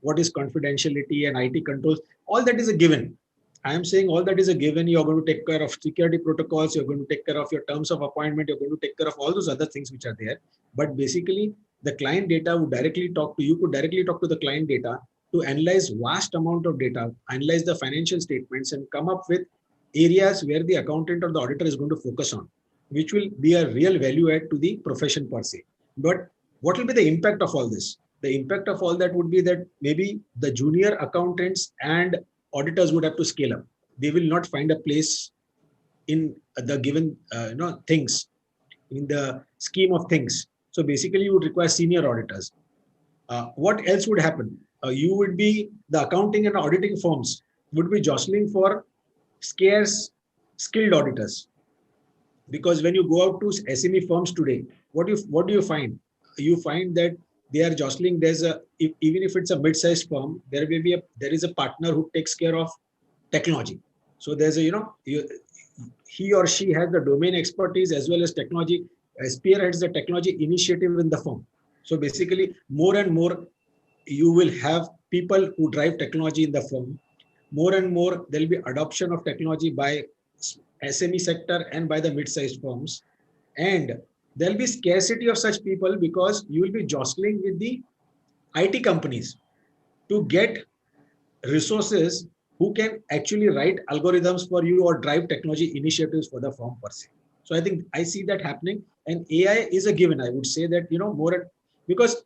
what is confidentiality and IT controls. All that is a given. I am saying all that is a given. You're going to take care of security protocols. You're going to take care of your terms of appointment. You're going to take care of all those other things which are there. But basically, the client data would directly talk to you. Could directly talk to the client data to analyze vast amount of data, analyze the financial statements, and come up with areas where the accountant or the auditor is going to focus on, which will be a real value add to the profession per se. But what will be the impact of all this? The impact of all that would be that maybe the junior accountants and auditors would have to scale up. They will not find a place in the given things, in the scheme of things. So basically, you would require senior auditors. What else would happen? The accounting and auditing firms would be jostling for scarce skilled auditors. Because when you go out to SME firms today, what do you find? You find that they are jostling. Even if it's a mid-sized firm, there is a partner who takes care of technology. So there's he or she has the domain expertise as well as technology, spearheads the technology initiative in the firm. So basically, more and more you will have people who drive technology in the firm. More and more there will be adoption of technology by SME sector and by the mid-sized firms, and there will be scarcity of such people because you will be jostling with the IT companies to get resources who can actually write algorithms for you or drive technology initiatives for the firm per se. So I think I see that happening, and AI is a given. I would say that because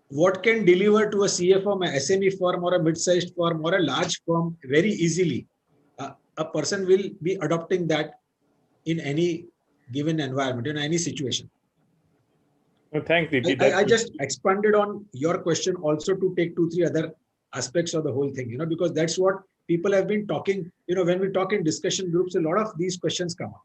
what can deliver to a CA firm, a SME firm, or a mid-sized firm, or a large firm very easily, a person will be adopting that in any given environment, in any situation. No, thanks, Deepjee. I just expanded on your question also to take 2-3 other aspects of the whole thing, because that's what people have been talking. When we talk in discussion groups, a lot of these questions come up.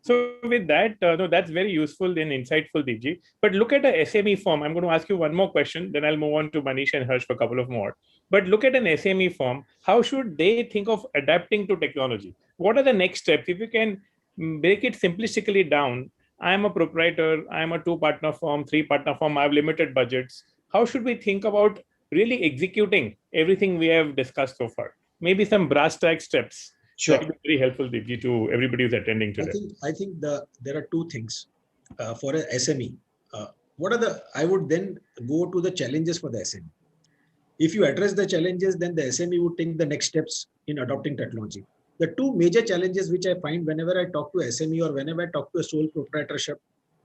So with that, that's very useful and insightful, Deepjee. But look at a SME firm. I'm going to ask you one more question, then I'll move on to Manish and Harsh for a couple of more. But look at an SME firm. How should they think of adapting to technology? What are the next steps? If you can break it simplistically down, I'm a proprietor, I'm a 2-partner firm, 3-partner firm, I have limited budgets. How should we think about really executing everything we have discussed so far? Maybe some brass tack steps. Sure. That will be very helpful, Deepjee, to everybody who's attending today. I think there are 2 things for a SME. I would then go to the challenges for the SME. If you address the challenges, then the SME would take the next steps in adopting technology. The 2 major challenges which I find whenever I talk to SME or whenever I talk to a sole proprietorship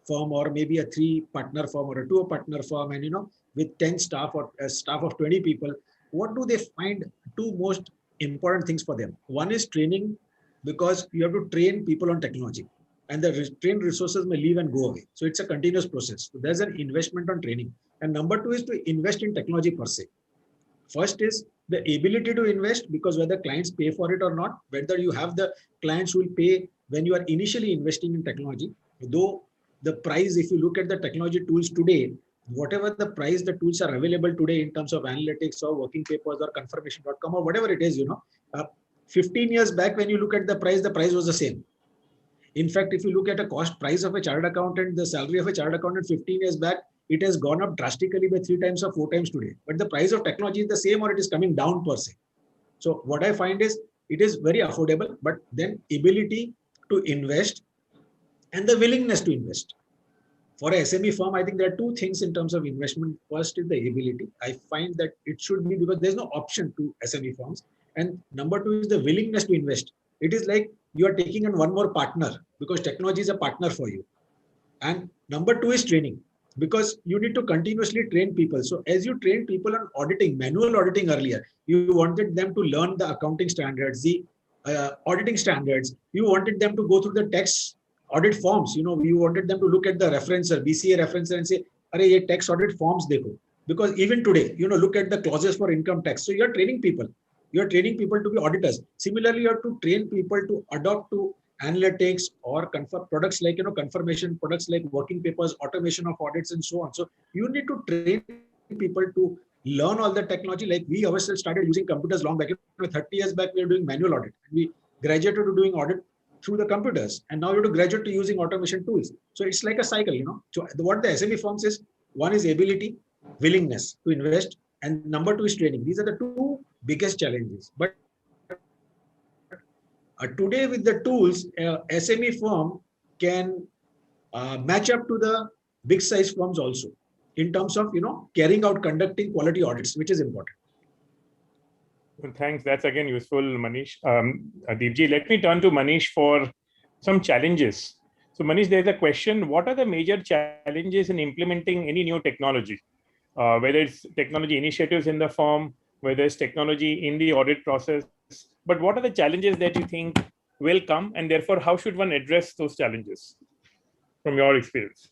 firm or maybe a 3-partner firm or a 2-partner firm, and with 10 staff or a staff of 20 people, what do they find 2 most important things for them? One is training, because you have to train people on technology, and the trained resources may leave and go away. So it's a continuous process. So there's an investment on training. And number 2 is to invest in technology per se. First is the ability to invest, because whether clients pay for it or not, whether you have the clients who will pay when you are initially investing in technology, though the price, if you look at the technology tools today, whatever the price the tools are available today in terms of analytics or working papers or confirmation.com or whatever it is, 15 years back, when you look at the price was the same. In fact, if you look at a cost price of a chartered accountant, the salary of a chartered accountant 15 years back, it has gone up drastically by 3 times or 4 times today. But the price of technology is the same, or it is coming down per se. So what I find is it is very affordable, but then ability to invest and the willingness to invest. For a SME firm, I think there are two things in terms of investment. First is the ability. I find that it should be, because there's no option to SME firms. And number two is the willingness to invest. It is like you are taking on one more partner, because technology is a partner for you. And number two is training, because you need to continuously train people. So as you train people on auditing, manual auditing earlier, you wanted them to learn the accounting standards, the auditing standards. You wanted them to go through the tax audit forms. You wanted them to look at the referencer, BCA referencer, and say, "Arey, ye tax audit forms dekho." Because even today, look at the clauses for income tax. So you're training people. You're training people to be auditors. Similarly, you have to train people to adopt to analytics or products like confirmation, products like working papers, automation of audits, and so on. So you need to train people to learn all the technology. Like we ourselves started using computers long back. 30 years back, we were doing manual audit. We graduated to doing audit through the computers, and now you have to graduate to using automation tools. So it's like a cycle. So what the SME forms is, one is ability, willingness to invest, and number two is training. These are the two biggest challenges. But today with the tools, SME firm can match up to the big size firms also in terms of carrying out, conducting quality audits, which is important. Well, thanks. That's again useful, Manish. Deepjee, let me turn to Manish for some challenges. So Manish, there's a question: what are the major challenges in implementing any new technology? Whether it's technology initiatives in the firm, whether it's technology in the audit process, but what are the challenges that you think will come, and therefore how should one address those challenges from your experience?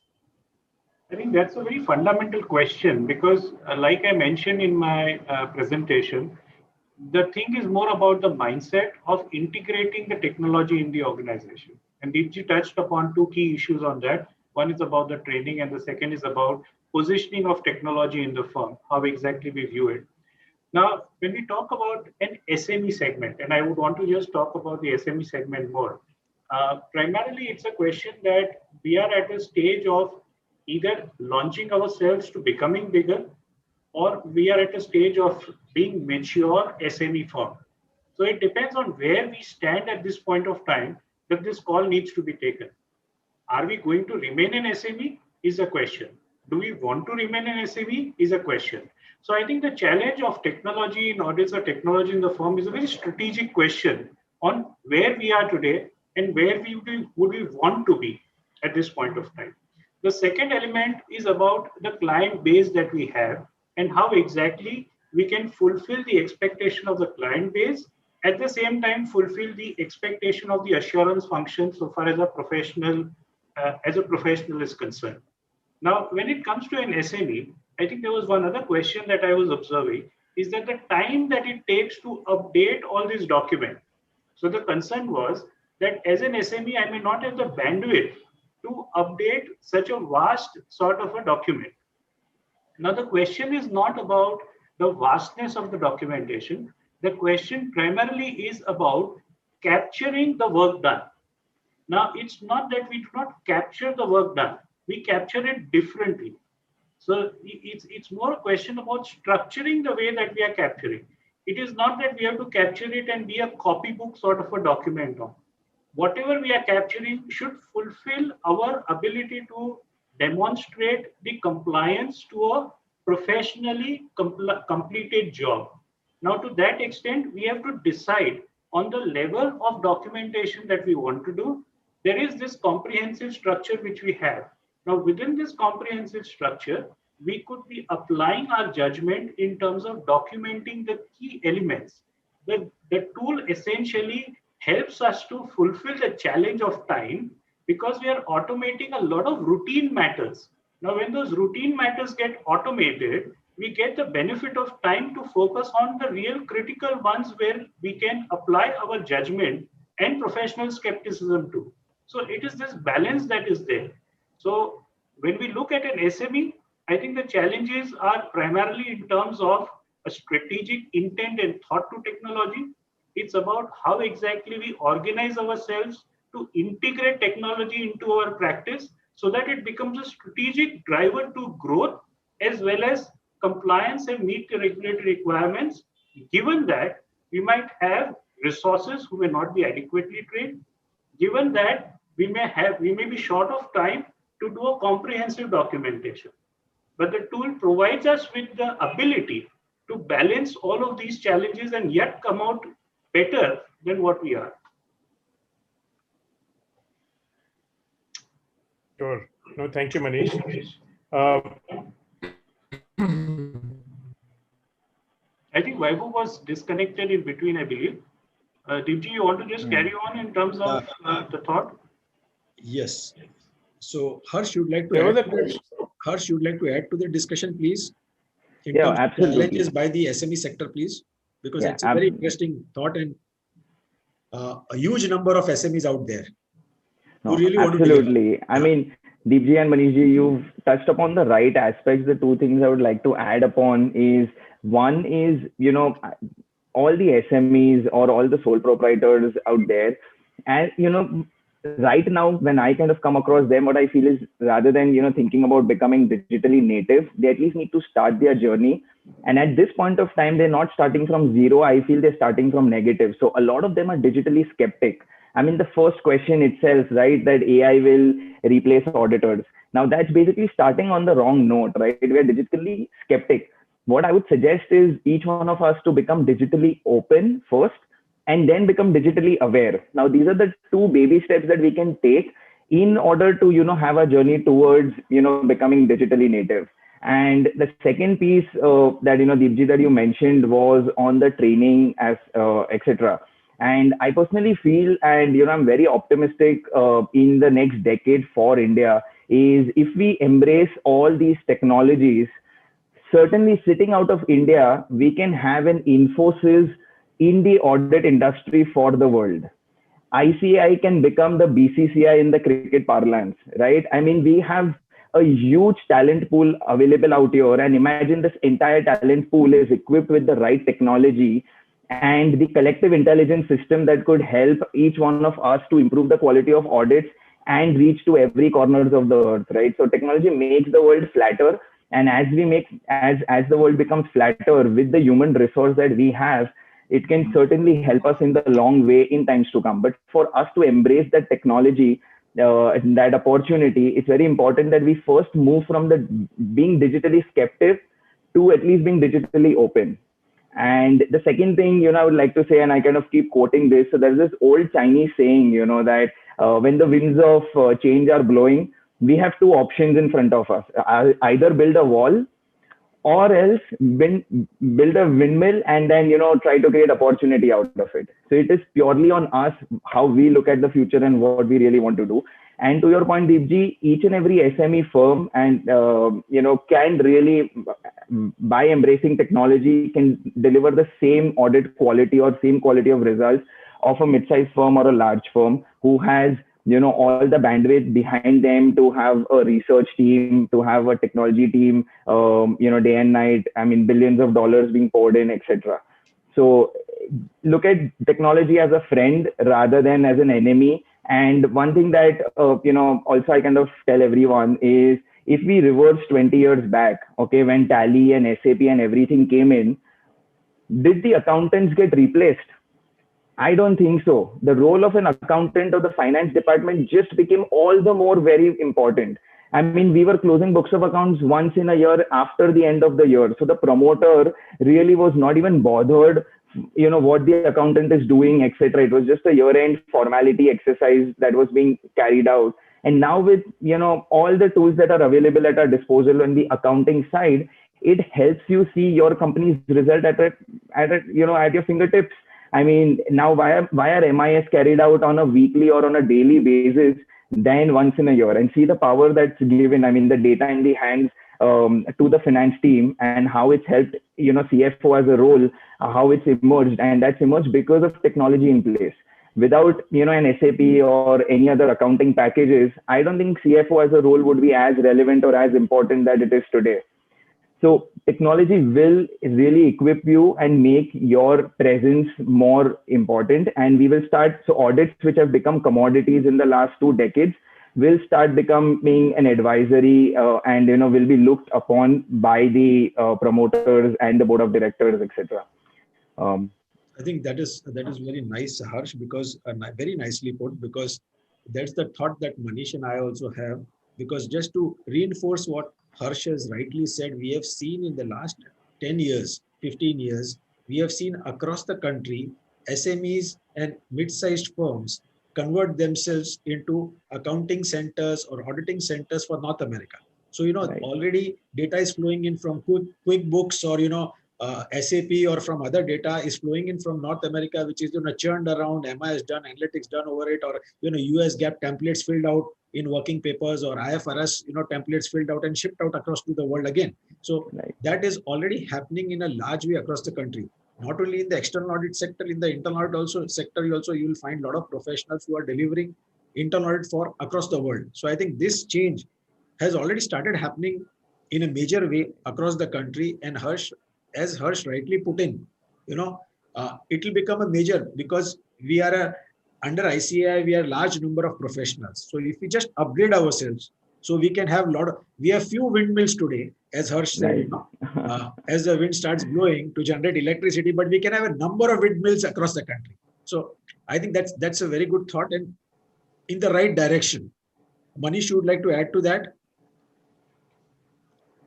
I think that's a very fundamental question, because like I mentioned in my presentation, the thing is more about the mindset of integrating the technology in the organization. And Deepjee touched upon two key issues on that. One is about the training, and the second is about positioning of technology in the firm, how exactly we view it. Now, when we talk about an SME segment, and I would want to just talk about the SME segment more, primarily it's a question that we are at a stage of either launching ourselves to becoming bigger, or we are at a stage of being mature SME firm. So it depends on where we stand at this point of time that this call needs to be taken. Are we going to remain an SME is a question. Do we want to remain an SME is a question. So I think the challenge of technology in audits or technology in the firm is a very strategic question on where we are today and where would we want to be at this point of time. The second element is about the client base that we have and how exactly we can fulfill the expectation of the client base, at the same time fulfill the expectation of the assurance function so far as a professional is concerned. Now, when it comes to an SME, I think there was one other question that I was observing, is that the time that it takes to update all these documents. So the concern was that as an SME, I may not have the bandwidth to update such a vast sort of a document. Now, the question is not about the vastness of the documentation. The question primarily is about capturing the work done. Now, it's not that we do not capture the work done. We capture it differently. So it's more a question about structuring the way that we are capturing. It is not that we have to capture it and be a copybook sort of a document on. Whatever we are capturing should fulfill our ability to demonstrate the compliance to a professionally completed job. Now, to that extent, we have to decide on the level of documentation that we want to do. There is this comprehensive structure which we have. Now, within this comprehensive structure, we could be applying our judgment in terms of documenting the key elements. The tool essentially helps us to fulfill the challenge of time because we are automating a lot of routine matters. Now, when those routine matters get automated, we get the benefit of time to focus on the real critical ones where we can apply our judgment and professional skepticism too. So it is this balance that is there. So when we look at an SME, I think the challenges are primarily in terms of a strategic intent and thought to technology. It's about how exactly we organize ourselves to integrate technology into our practice so that it becomes a strategic driver to growth as well as compliance and meet the regulatory requirements, given that we might have resources who may not be adequately trained, given that we may be short of time to do a comprehensive documentation. But the tool provides us with the ability to balance all of these challenges and yet come out better than what we are. Sure. No, thank you, Manish. I think Vaibhav was disconnected in between, I believe. Deepjee, you want to just carry on in terms of the thought? Yes. So Harsh, you'd like There was to a question. Harsh, you'd like to add to the discussion, please? In Yeah, terms of absolutely. challenges by the SME sector, please, because Yeah, it's a very interesting thought, and a huge number of SMEs out there who No, really want to deliver. absolutely. I mean, Deepjee and Manishji, you've touched upon the right aspects. The two things I would like to add upon is one is, all the SMEs or all the sole proprietors out there, and right now when I kind of come across them, what I feel is rather than thinking about becoming digitally native, they at least need to start their journey. And at this point of time, they're not starting from zero. I feel they're starting from negative. So a lot of them are digitally skeptic. I mean, the first question itself, right, that AI will replace auditors. Now that's basically starting on the wrong note, right? We're digitally skeptic. What I would suggest is each one of us to become digitally open first and then become digitally aware. Now, these are the two baby steps that we can take in order to, have a journey towards, becoming digitally native. And the second piece that, Deepjee, that you mentioned was on the training as, etc. And I personally feel, and, I'm very optimistic in the next decade for India is if we embrace all these technologies, certainly sitting out of India, we can have an Infosys in the audit industry for the world. ICI can become the BCCI in the cricket parlance, right? I mean, we have a huge talent pool available out here, and imagine this entire talent pool is equipped with the right technology and the collective intelligence system that could help each one of us to improve the quality of audits and reach to every corners of the earth, right? So technology makes the world flatter, and as the world becomes flatter with the human resource that we have, it can certainly help us in the long way in times to come. But for us to embrace that technology, that opportunity, it's very important that we first move from the being digitally skeptic to at least being digitally open. And the second thing, I would like to say, and I kind of keep quoting this. So there's this old Chinese saying, that when the winds of change are blowing, we have two options in front of us. Either build a wall or else build a windmill and then, try to create opportunity out of it. So it is purely on us, how we look at the future and what we really want to do. And to your point, Deepjee, each and every SME firm and, can really, by embracing technology, can deliver the same audit quality or same quality of results of a mid-sized firm or a large firm who has, all the bandwidth behind them to have a research team, to have a technology team, day and night. I mean, billions of dollars being poured in, etc. So look at technology as a friend rather than as an enemy. And one thing that, also I kind of tell everyone is if we reverse 20 years back, okay, when Tally and SAP and everything came in, did the accountants get replaced? I don't think so. The role of an accountant or the finance department just became all the more very important. I mean, we were closing books of accounts once in a year after the end of the year. So the promoter really was not even bothered, what the accountant is doing, etc. It was just a year-end formality exercise that was being carried out. And now with, all the tools that are available at our disposal on the accounting side, it helps you see your company's result at your fingertips. I mean, now why are MIS carried out on a weekly or on a daily basis than once in a year? And see the power that's given, I mean, the data in the hands to the finance team and how it's helped, CFO as a role, how it's emerged. And that's emerged because of technology in place. Without, an SAP or any other accounting packages, I don't think CFO as a role would be as relevant or as important that it is today. So technology will really equip you and make your presence more important. And we will start, so audits which have become commodities in the last 2 decades will start becoming an advisory and will be looked upon by the promoters and the board of directors, etc. I think that is very nice, Harsh, because very nicely put, because that's the thought that Manish and I also have. Because just to reinforce what Harsh has rightly said, we have seen in the last 10 years, 15 years, we have seen across the country SMEs and mid-sized firms convert themselves into accounting centers or auditing centers for North America. So, Right. already data is flowing in from QuickBooks or, SAP or from other data is flowing in from North America, which is churned around. MI has done analytics done over it, or US GAAP templates filled out in working papers, or IFRS templates filled out and shipped out across to the world again. So Right. that is already happening in a large way across the country. Not only in the external audit sector, in the internal audit also sector, you will find a lot of professionals who are delivering internal audit for across the world. So I think this change has already started happening in a major way across the country. And as Harsh rightly put in, it will become a major, because we are under ICAI, we are a large number of professionals. So if we just upgrade ourselves, so we can have we have few windmills today, as Harsh said, Right. as the wind starts blowing to generate electricity, but we can have a number of windmills across the country. So I think that's a very good thought and in the right direction. Manish, you would like to add to that?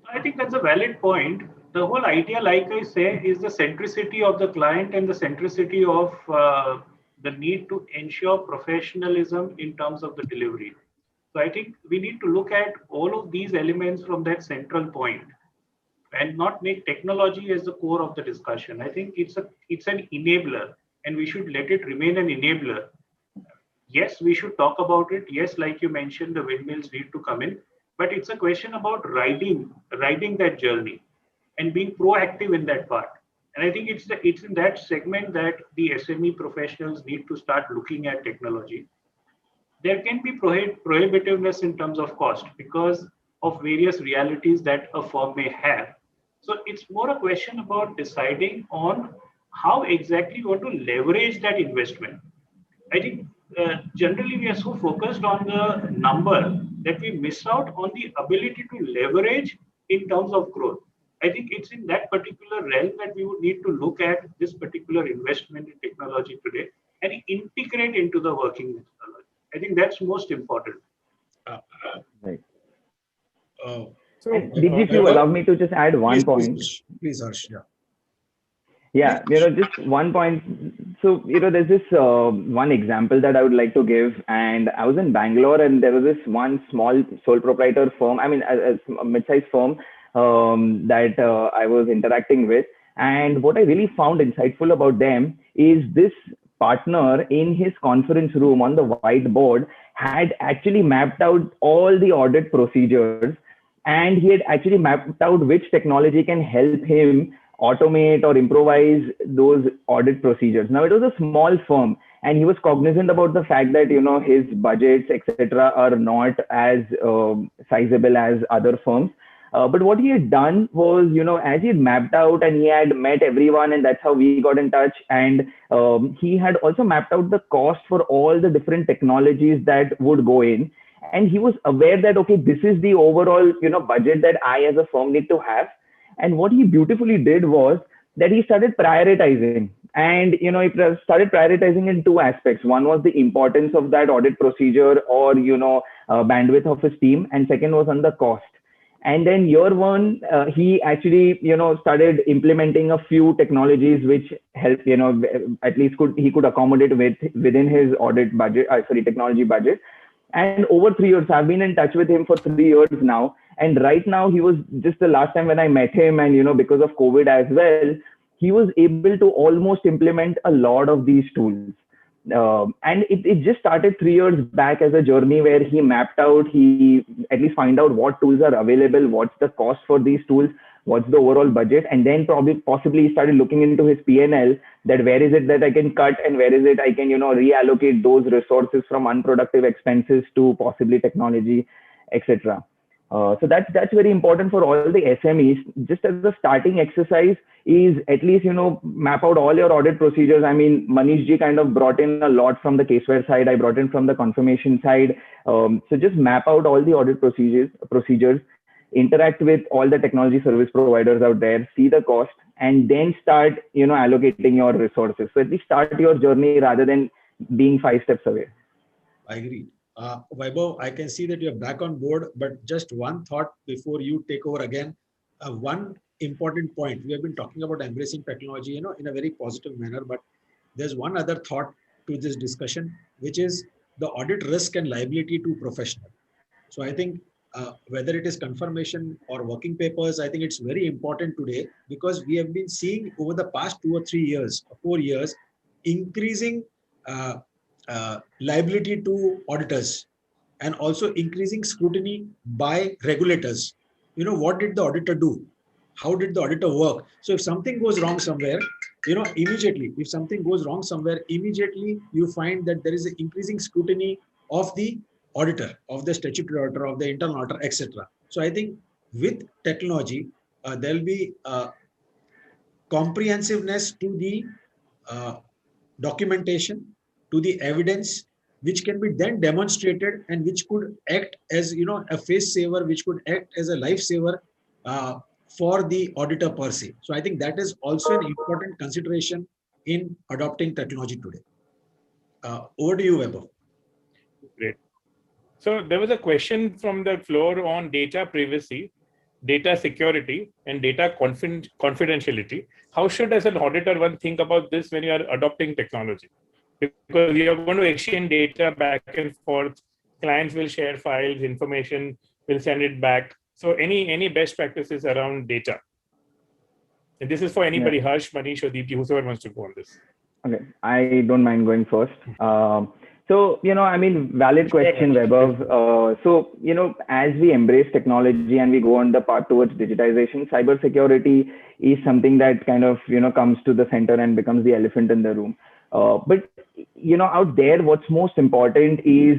I think that's a valid point. The whole idea, like I say, is the centricity of the client and the centricity of the need to ensure professionalism in terms of the delivery. So I think we need to look at all of these elements from that central point and not make technology as the core of the discussion. I think it's an enabler, and we should let it remain an enabler. Yes, we should talk about it. Yes, like you mentioned, the windmills need to come in, but it's a question about riding that journey and being proactive in that part. And I think it's in that segment that the SME professionals need to start looking at technology. There can be prohibitiveness in terms of cost because of various realities that a firm may have. So it's more a question about deciding on how exactly you want to leverage that investment. I think generally we are so focused on the number that we miss out on the ability to leverage in terms of growth. I think it's in that particular realm that we would need to look at this particular investment in technology today and integrate into the working methodology. I think that's most important. Uh, Right. uh, So, And Deepjee, if you Vaibhav, allow me to just add one point. Please, Harsh. Yeah. Yeah, just one point. So, there's this one example that I would like to give. And I was in Bangalore, and there was this one small sole proprietor firm, I mean, a mid-sized firm that I was interacting with. And what I really found insightful about them is this partner in his conference room on the whiteboard had actually mapped out all the audit procedures, and he had actually mapped out which technology can help him automate or improvise those audit procedures. Now, it was a small firm, and he was cognizant about the fact that his budgets, etc., are not as sizable as other firms. But what he had done was, as he had mapped out and he had met everyone, and that's how we got in touch. And he had also mapped out the cost for all the different technologies that would go in. And he was aware that, okay, this is the overall, budget that I as a firm need to have. And what he beautifully did was that he started prioritizing. And, he started prioritizing in two aspects. One was the importance of that audit procedure or, bandwidth of his team. And second was on the cost. And then year one, he actually, started implementing a few technologies which helped, at least he could accommodate within his audit budget, technology budget. And over 3 years, I've been in touch with him for 3 years now. And right now, he was just the last time when I met him, and because of COVID as well, he was able to almost implement a lot of these tools. And it just started 3 years back as a journey where he mapped out, he at least find out what tools are available, what's the cost for these tools, what's the overall budget, and then possibly he started looking into his P&L, that where is it that I can cut and where is it I can reallocate those resources from unproductive expenses to possibly technology, etc. So that's very important for all the SMEs. Just as a starting exercise is at least, map out all your audit procedures. I mean, Manish ji kind of brought in a lot from the caseware side. I brought in from the confirmation side. So just map out all the audit procedures, interact with all the technology service providers out there, see the cost, and then start, allocating your resources. So at least start your journey rather than being 5 steps away. I agree. Vaibhav, I can see that you're back on board, but just one thought before you take over again. One important point. We have been talking about embracing technology, in a very positive manner, but there's one other thought to this discussion, which is the audit risk and liability to professional. So I think whether it is confirmation or working papers, I think it's very important today because we have been seeing over the past 2 or 3 years, 4 years, increasing liability to auditors and also increasing scrutiny by regulators. What did the auditor do? How did the auditor work? So if something goes wrong somewhere, immediately, if something goes wrong somewhere, immediately you find that there is an increasing scrutiny of the auditor, of the statutory auditor, of the internal auditor, etc. So I think with technology, there'll be comprehensiveness to the documentation, to the evidence, which can be then demonstrated and which could act as a face saver, which could act as a life saver for the auditor per se. So I think that is also an important consideration in adopting technology today. Over to you, Vaibhav. Great. So there was a question from the floor on data privacy, data security, and data confidentiality. How should, as an auditor, one think about this when you are adopting technology? Because we are going to exchange data back and forth. Clients will share files, information, will send it back. So any best practices around data? And this is for anybody, Yeah. Harsh, Manish, or Deepjee, whoever wants to go on this. Okay, I don't mind going first. So, valid question, Vaibhav. So, as we embrace technology and we go on the path towards digitization, cybersecurity is something that kind of, comes to the center and becomes the elephant in the room. But, out there, what's most important is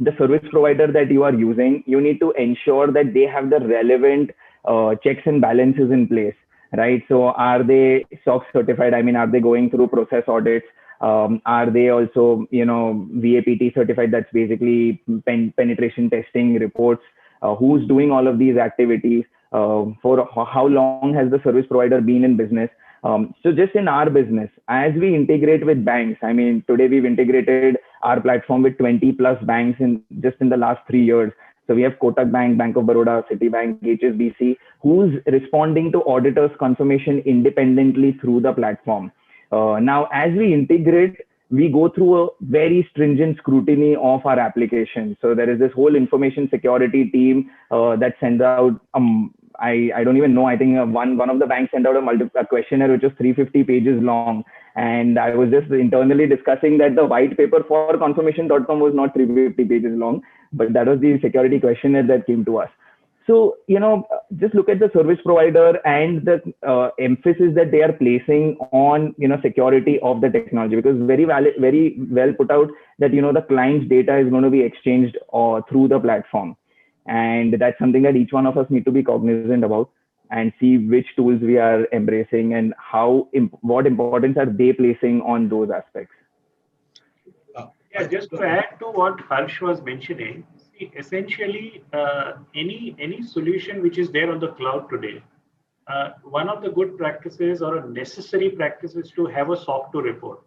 the service provider that you are using. You need to ensure that they have the relevant checks and balances in place, right? So are they SOX certified? I mean, are they going through process audits? Are they also, VAPT certified? That's basically penetration testing reports. Who's doing all of these activities? For how long has the service provider been in business? So just in our business, as we integrate with banks, I mean, today we've integrated our platform with 20 plus banks in the last 3 years. So we have Kotak Bank, Bank of Baroda, Citibank, HSBC, who's responding to auditors' confirmation independently through the platform. Now, as we integrate, we go through a very stringent scrutiny of our application. So there is this whole information security team that sends out, I don't even know, I think one of the banks sent out a questionnaire which was 350 pages long. And I was just internally discussing that the white paper for confirmation.com was not 350 pages long, but that was the security questionnaire that came to us. So, just look at the service provider and the emphasis that they are placing on, security of the technology, because very well put out that, the client's data is going to be exchanged through the platform. And that's something that each one of us need to be cognizant about and see which tools we are embracing and what importance are they placing on those aspects. Yeah, just to add to what Harsh was mentioning, see, essentially any solution which is there on the cloud today, one of the good practices or a necessary practice is to have a SOC 2 report.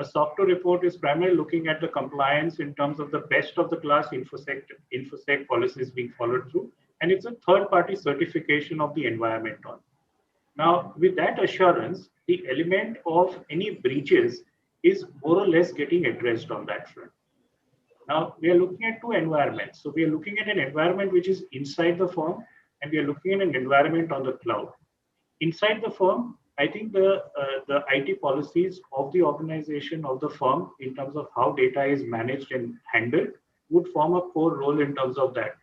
A SOC 2 report is primarily looking at the compliance in terms of the best of the class InfoSec policies being followed through, and it's a third-party certification of the environment on. Now, with that assurance, the element of any breaches is more or less getting addressed on that front. Now, we are looking at two environments. So we are looking at an environment which is inside the firm, and we are looking at an environment on the cloud. Inside the firm, I think the IT policies of the organization, of the firm, in terms of how data is managed and handled, would form a core role in terms of that.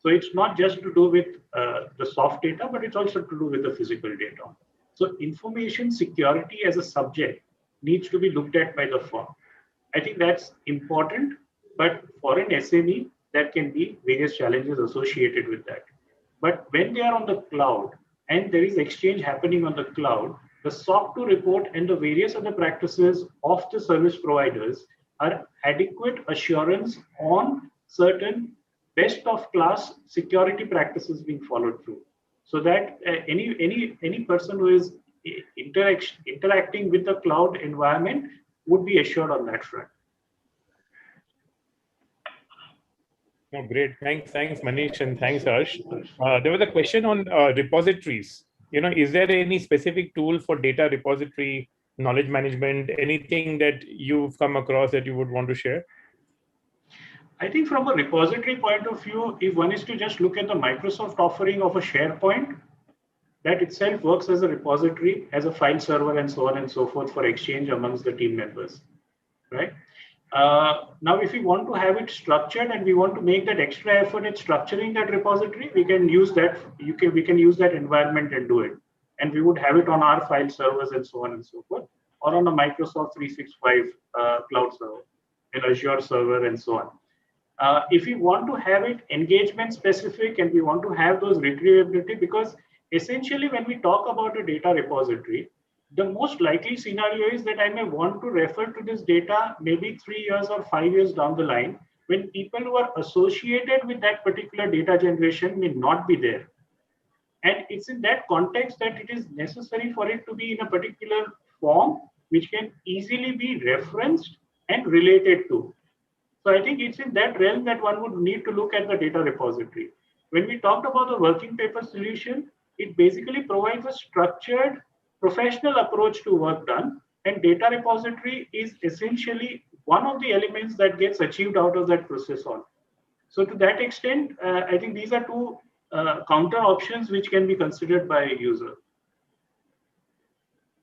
So it's not just to do with the soft data, but it's also to do with the physical data. So information security as a subject needs to be looked at by the firm. I think that's important, but for an SME, there can be various challenges associated with that. But when they are on the cloud and there is exchange happening on the cloud, the SOC 2 report and the various other practices of the service providers are adequate assurance on certain best of class security practices being followed through, so that any person who is interacting with the cloud environment would be assured on that front. Oh, great. Thanks, Manish, and thanks, Harsh. There was a question on repositories. Is there any specific tool for data repository, knowledge management, anything that you've come across that you would want to share? I think from a repository point of view, if one is to just look at the Microsoft offering of a SharePoint, that itself works as a repository, as a file server, and so on and so forth for exchange amongst the team members, right? Now, if we want to have it structured and we want to make that extra effort in structuring that repository, we can use that. We can use that environment and do it, and we would have it on our file servers and so on and so forth, or on a Microsoft 365 cloud server, an Azure server, and so on. If we want to have it engagement specific and we want to have those retrievability, because essentially when we talk about a data repository, the most likely scenario is that I may want to refer to this data maybe 3 years or 5 years down the line, when people who are associated with that particular data generation may not be there. And it's in that context that it is necessary for it to be in a particular form which can easily be referenced and related to. So I think it's in that realm that one would need to look at the data repository. When we talked about the working paper solution, it basically provides a structured professional approach to work done, and data repository is essentially one of the elements that gets achieved out of that process on. So to that extent, I think these are two counter options which can be considered by a user.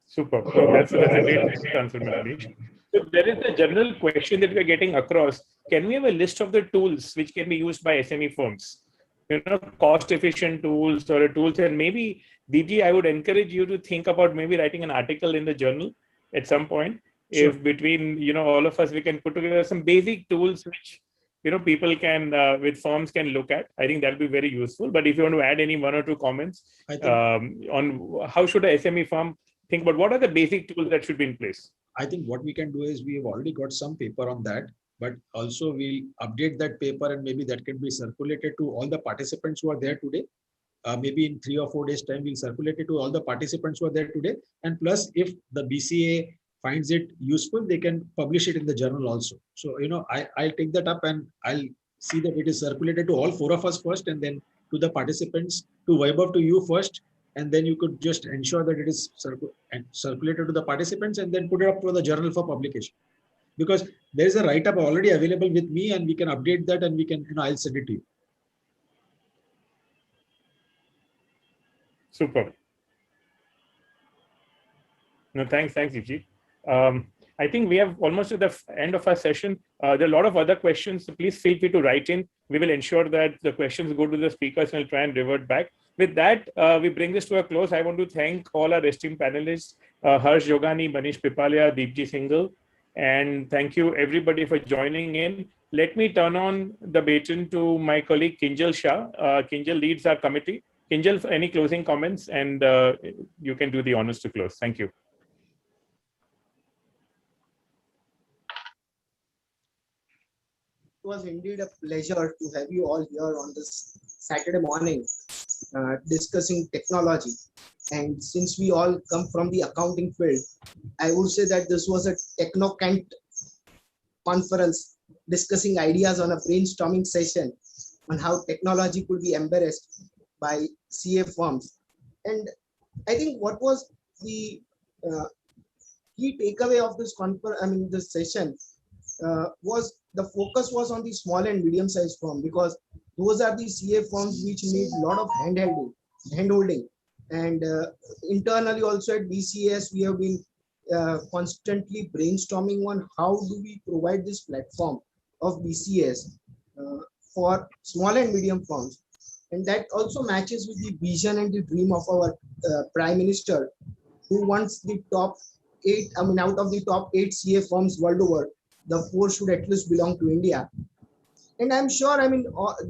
Super. That's a great answer, Manish. So there is a general question that we're getting across. Can we have a list of the tools which can be used by SME firms? Cost-efficient tools or tools, and maybe, Deepjee, I would encourage you to think about maybe writing an article in the journal at some point. Sure. If between all of us, we can put together some basic tools which people can, with firms can look at. I think that'll be very useful. But if you want to add any one or two comments on how should a SME firm think about what are the basic tools that should be in place? I think what we can do is we have already got some paper on that, but also we'll update that paper and maybe that can be circulated to all the participants who are there today. Maybe in 3 or 4 days time, we'll circulate it to all the participants who are there today. And plus, if the BCA finds it useful, they can publish it in the journal also. So, I'll take that up and I'll see that it is circulated to all 4 of us first, and then to the participants, to Vaibhav, to you first. And then you could just ensure that it is circulated to the participants and then put it up for the journal for publication. Because there is a write-up already available with me and we can update that and we can, I'll send it to you. Super. No, thanks, Deepjee. I think we have almost at the end of our session. There are a lot of other questions, so please feel free to write in. We will ensure that the questions go to the speakers and I'll try and revert back. With that, we bring this to a close. I want to thank all our esteemed panelists, Harsh Jogani, Manish Pipalia, Deepjee Singhal, and thank you everybody for joining in. Let me turn on the baton to my colleague Kinjal Shah. Kinjal leads our committee. Kinjal, any closing comments, and you can do the honors to close. Thank you. It was indeed a pleasure to have you all here on this Saturday morning discussing technology. And since we all come from the accounting field, I would say that this was a technocant conference discussing ideas on a brainstorming session on how technology could be embraced by CA firms. And I think what was the key takeaway of this this session was the focus was on the small and medium-sized firm, because those are the CA firms which need a lot of hand-holding. And internally also at BCS, we have been constantly brainstorming on how do we provide this platform of BCS for small and medium firms. And that also matches with the vision and the dream of our Prime Minister, who wants the top 8, out of the top 8 CA firms world over, the 4 should at least belong to India. And I'm sure,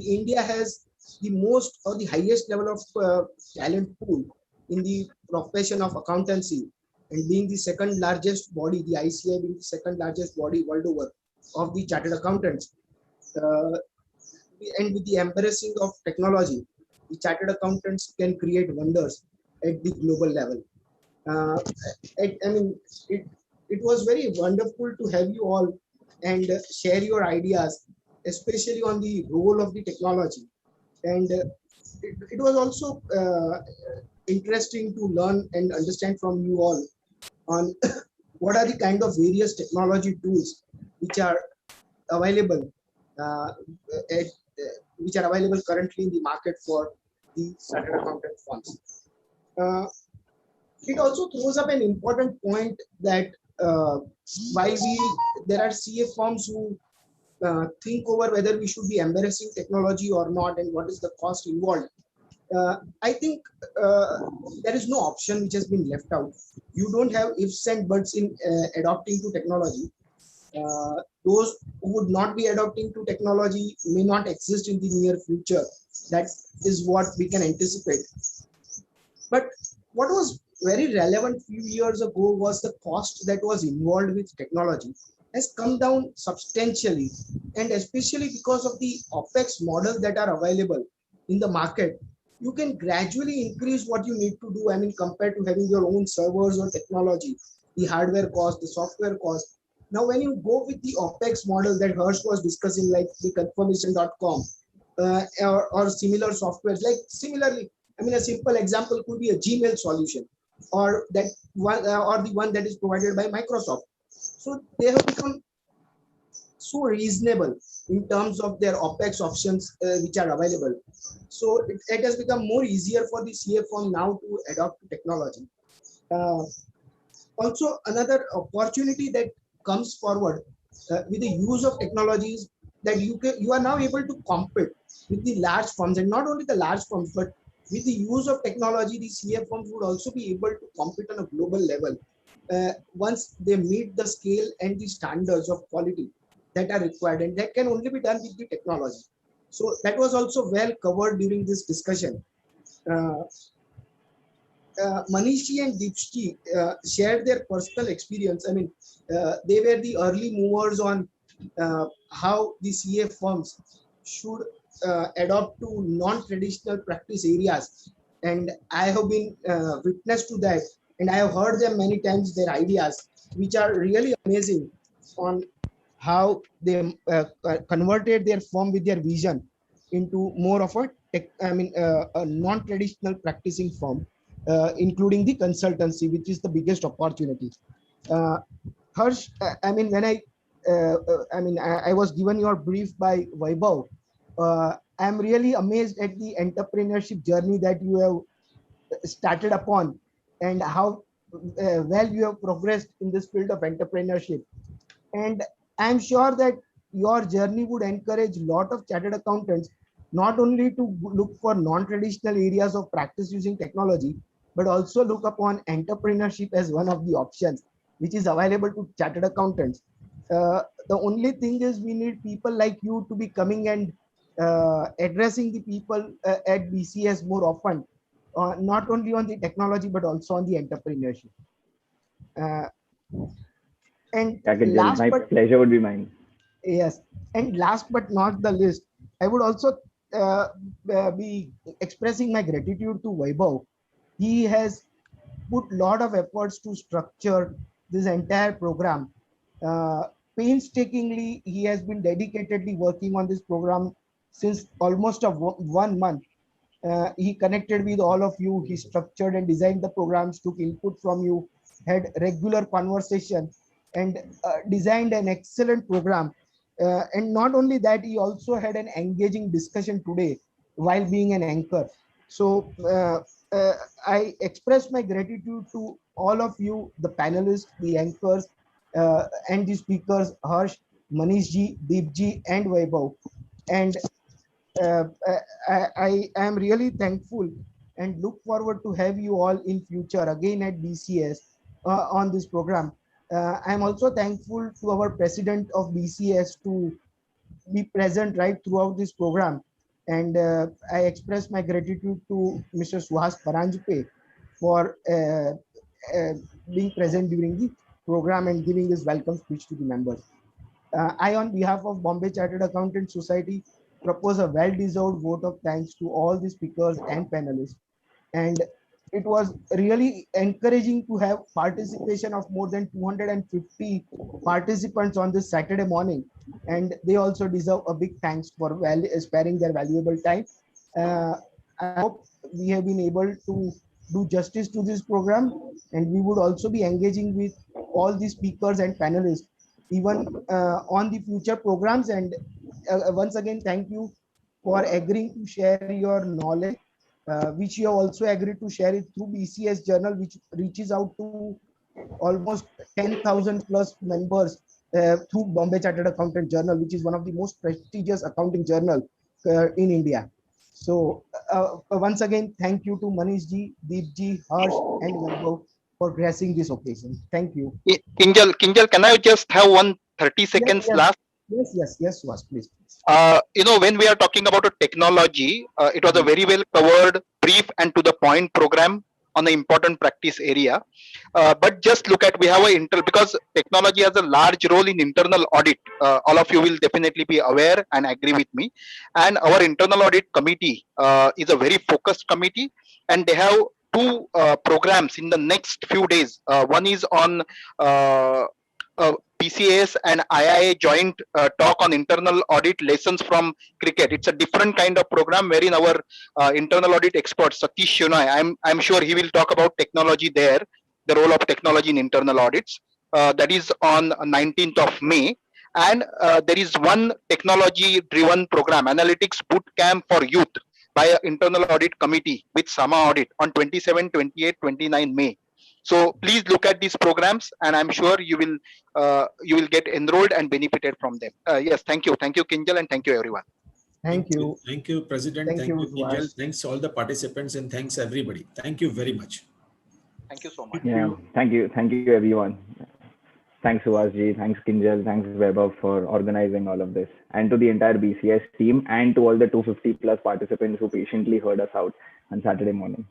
India has the most or the highest level of talent pool in the profession of accountancy, and being the second largest body, the ICI being the second largest body world over of the chartered accountants. Uh, and with the embracing of technology, the chartered accountants can create wonders at the global level. Uh, I mean, it was very wonderful to have you all and share your ideas, especially on the role of the technology. And it was also interesting to learn and understand from you all on what are the kind of various technology tools which are available uh, at, which are available currently in the market for the chartered accountant firms. Uh, it also throws up an important point that while there are CA firms who think over whether we should be embarrassing technology or not and what is the cost involved. I think there is no option which has been left out. You don't have ifs and buts in adopting to technology. Those who would not be adopting to technology may not exist in the near future. That is what we can anticipate. But what was very relevant few years ago was the cost that was involved with technology has come down substantially, and especially because of the OPEX models that are available in the market, you can gradually increase what you need to do. I mean, compared to having your own servers or technology, the hardware cost, the software cost. Now, when you go with the OPEX model that Harsh was discussing, like the confirmation.com or similar softwares, like similarly, I mean, a simple example could be a Gmail solution or that one or the one that is provided by Microsoft. So they have become so reasonable in terms of their OPEX options which are available. So it has become more easier for the CA firm now to adopt technology. Also, another opportunity that comes forward with the use of technologies that you are now able to compete with the large firms, and not only the large firms, but with the use of technology, the CA firms would also be able to compete on a global level once they meet the scale and the standards of quality that are required, and that can only be done with the technology. So that was also well covered during this discussion. Uh, Manishi and Deepjee shared their personal experience. I mean, they were the early movers on how the CA firms should adopt to non-traditional practice areas. And I have been witness to that. And I have heard them many times, their ideas, which are really amazing on how they converted their firm with their vision into more of a a non-traditional practicing firm, including the consultancy, which is the biggest opportunity. Uh, Harsh, I was given your brief by Vaibhav. I'm really amazed at the entrepreneurship journey that you have started upon and how well you have progressed in this field of entrepreneurship. And I'm sure that your journey would encourage a lot of chartered accountants not only to look for non-traditional areas of practice using technology, but also look upon entrepreneurship as one of the options which is available to chartered accountants. The only thing is we need people like you to be coming and addressing the people at BCS more often, not only on the technology, but also on the entrepreneurship. Uh, and last My but pleasure would be mine. Yes, and last but not the least, I would also be expressing my gratitude to Vaibhav. He has put a lot of efforts to structure this entire program. Uh, Painstakingly, he has been dedicatedly working on this program since almost 1 month. He connected with all of you. He structured and designed the programs, took input from you, had regular conversation, and designed an excellent program. And not only that, he also had an engaging discussion today while being an anchor. So I express my gratitude to all of you, the panelists, the anchors, and the speakers, Harsh, Manishji, Deepji, and Vaibhav. And uh, I am really thankful and look forward to have you all in future again at BCS on this program. I'm also thankful to our president of BCS to be present right throughout this program. And I express my gratitude to Mr. Suhas Paranjpe for being present during the program and giving his welcome speech to the members. I, on behalf of Bombay Chartered Accountant Society, propose a well-deserved vote of thanks to all the speakers and panelists. And it was really encouraging to have participation of more than 250 participants on this Saturday morning. And they also deserve a big thanks for sparing their valuable time. I hope we have been able to do justice to this program, and we would also be engaging with all the speakers and panelists even on the future programs. And once again, thank you for agreeing to share your knowledge, which you have also agreed to share it through BCS Journal, which reaches out to almost 10,000 plus members through Bombay Chartered Accountant Journal, which is one of the most prestigious accounting journal in India. So once again, thank you to Manish ji, Deepjee, Harsh, and Vaibhav for gracing this occasion. Thank you. Kinjal, can I just have 30 Yes, seconds yes, last? yes, Suhas, please. When we are talking about a technology, it was a very well covered, brief, and to the point program on an important practice area. But just look at, we have because technology has a large role in internal audit. All of you will definitely be aware and agree with me. And our internal audit committee is a very focused committee, and they have two programs in the next few days. One is on PCAS and IIA joint talk on internal audit lessons from cricket. It's a different kind of program wherein our internal audit expert Satish Shunai, I'm sure he will talk about technology there, the role of technology in internal audits. That is on 19th of May. And there is one technology driven program, analytics boot camp for youth, by an internal audit committee with Sama Audit on 27, 28, 29 May. So please look at these programs, and I'm sure you will get enrolled and benefited from them. Yes, thank you, Kinjal, and thank you everyone. Thank you. Thank you, President. Thank you, Kinjal. Thanks all the participants, and thanks everybody. Thank you very much. Thank you so much. Yeah, thank you everyone. Thanks Suhasji, thanks Kinjal, thanks Vaibhav for organizing all of this, and to the entire BCS team, and to all the 250 plus participants who patiently heard us out on Saturday morning.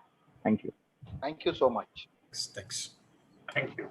Thank you. Thank you so much. Thanks. Thank you.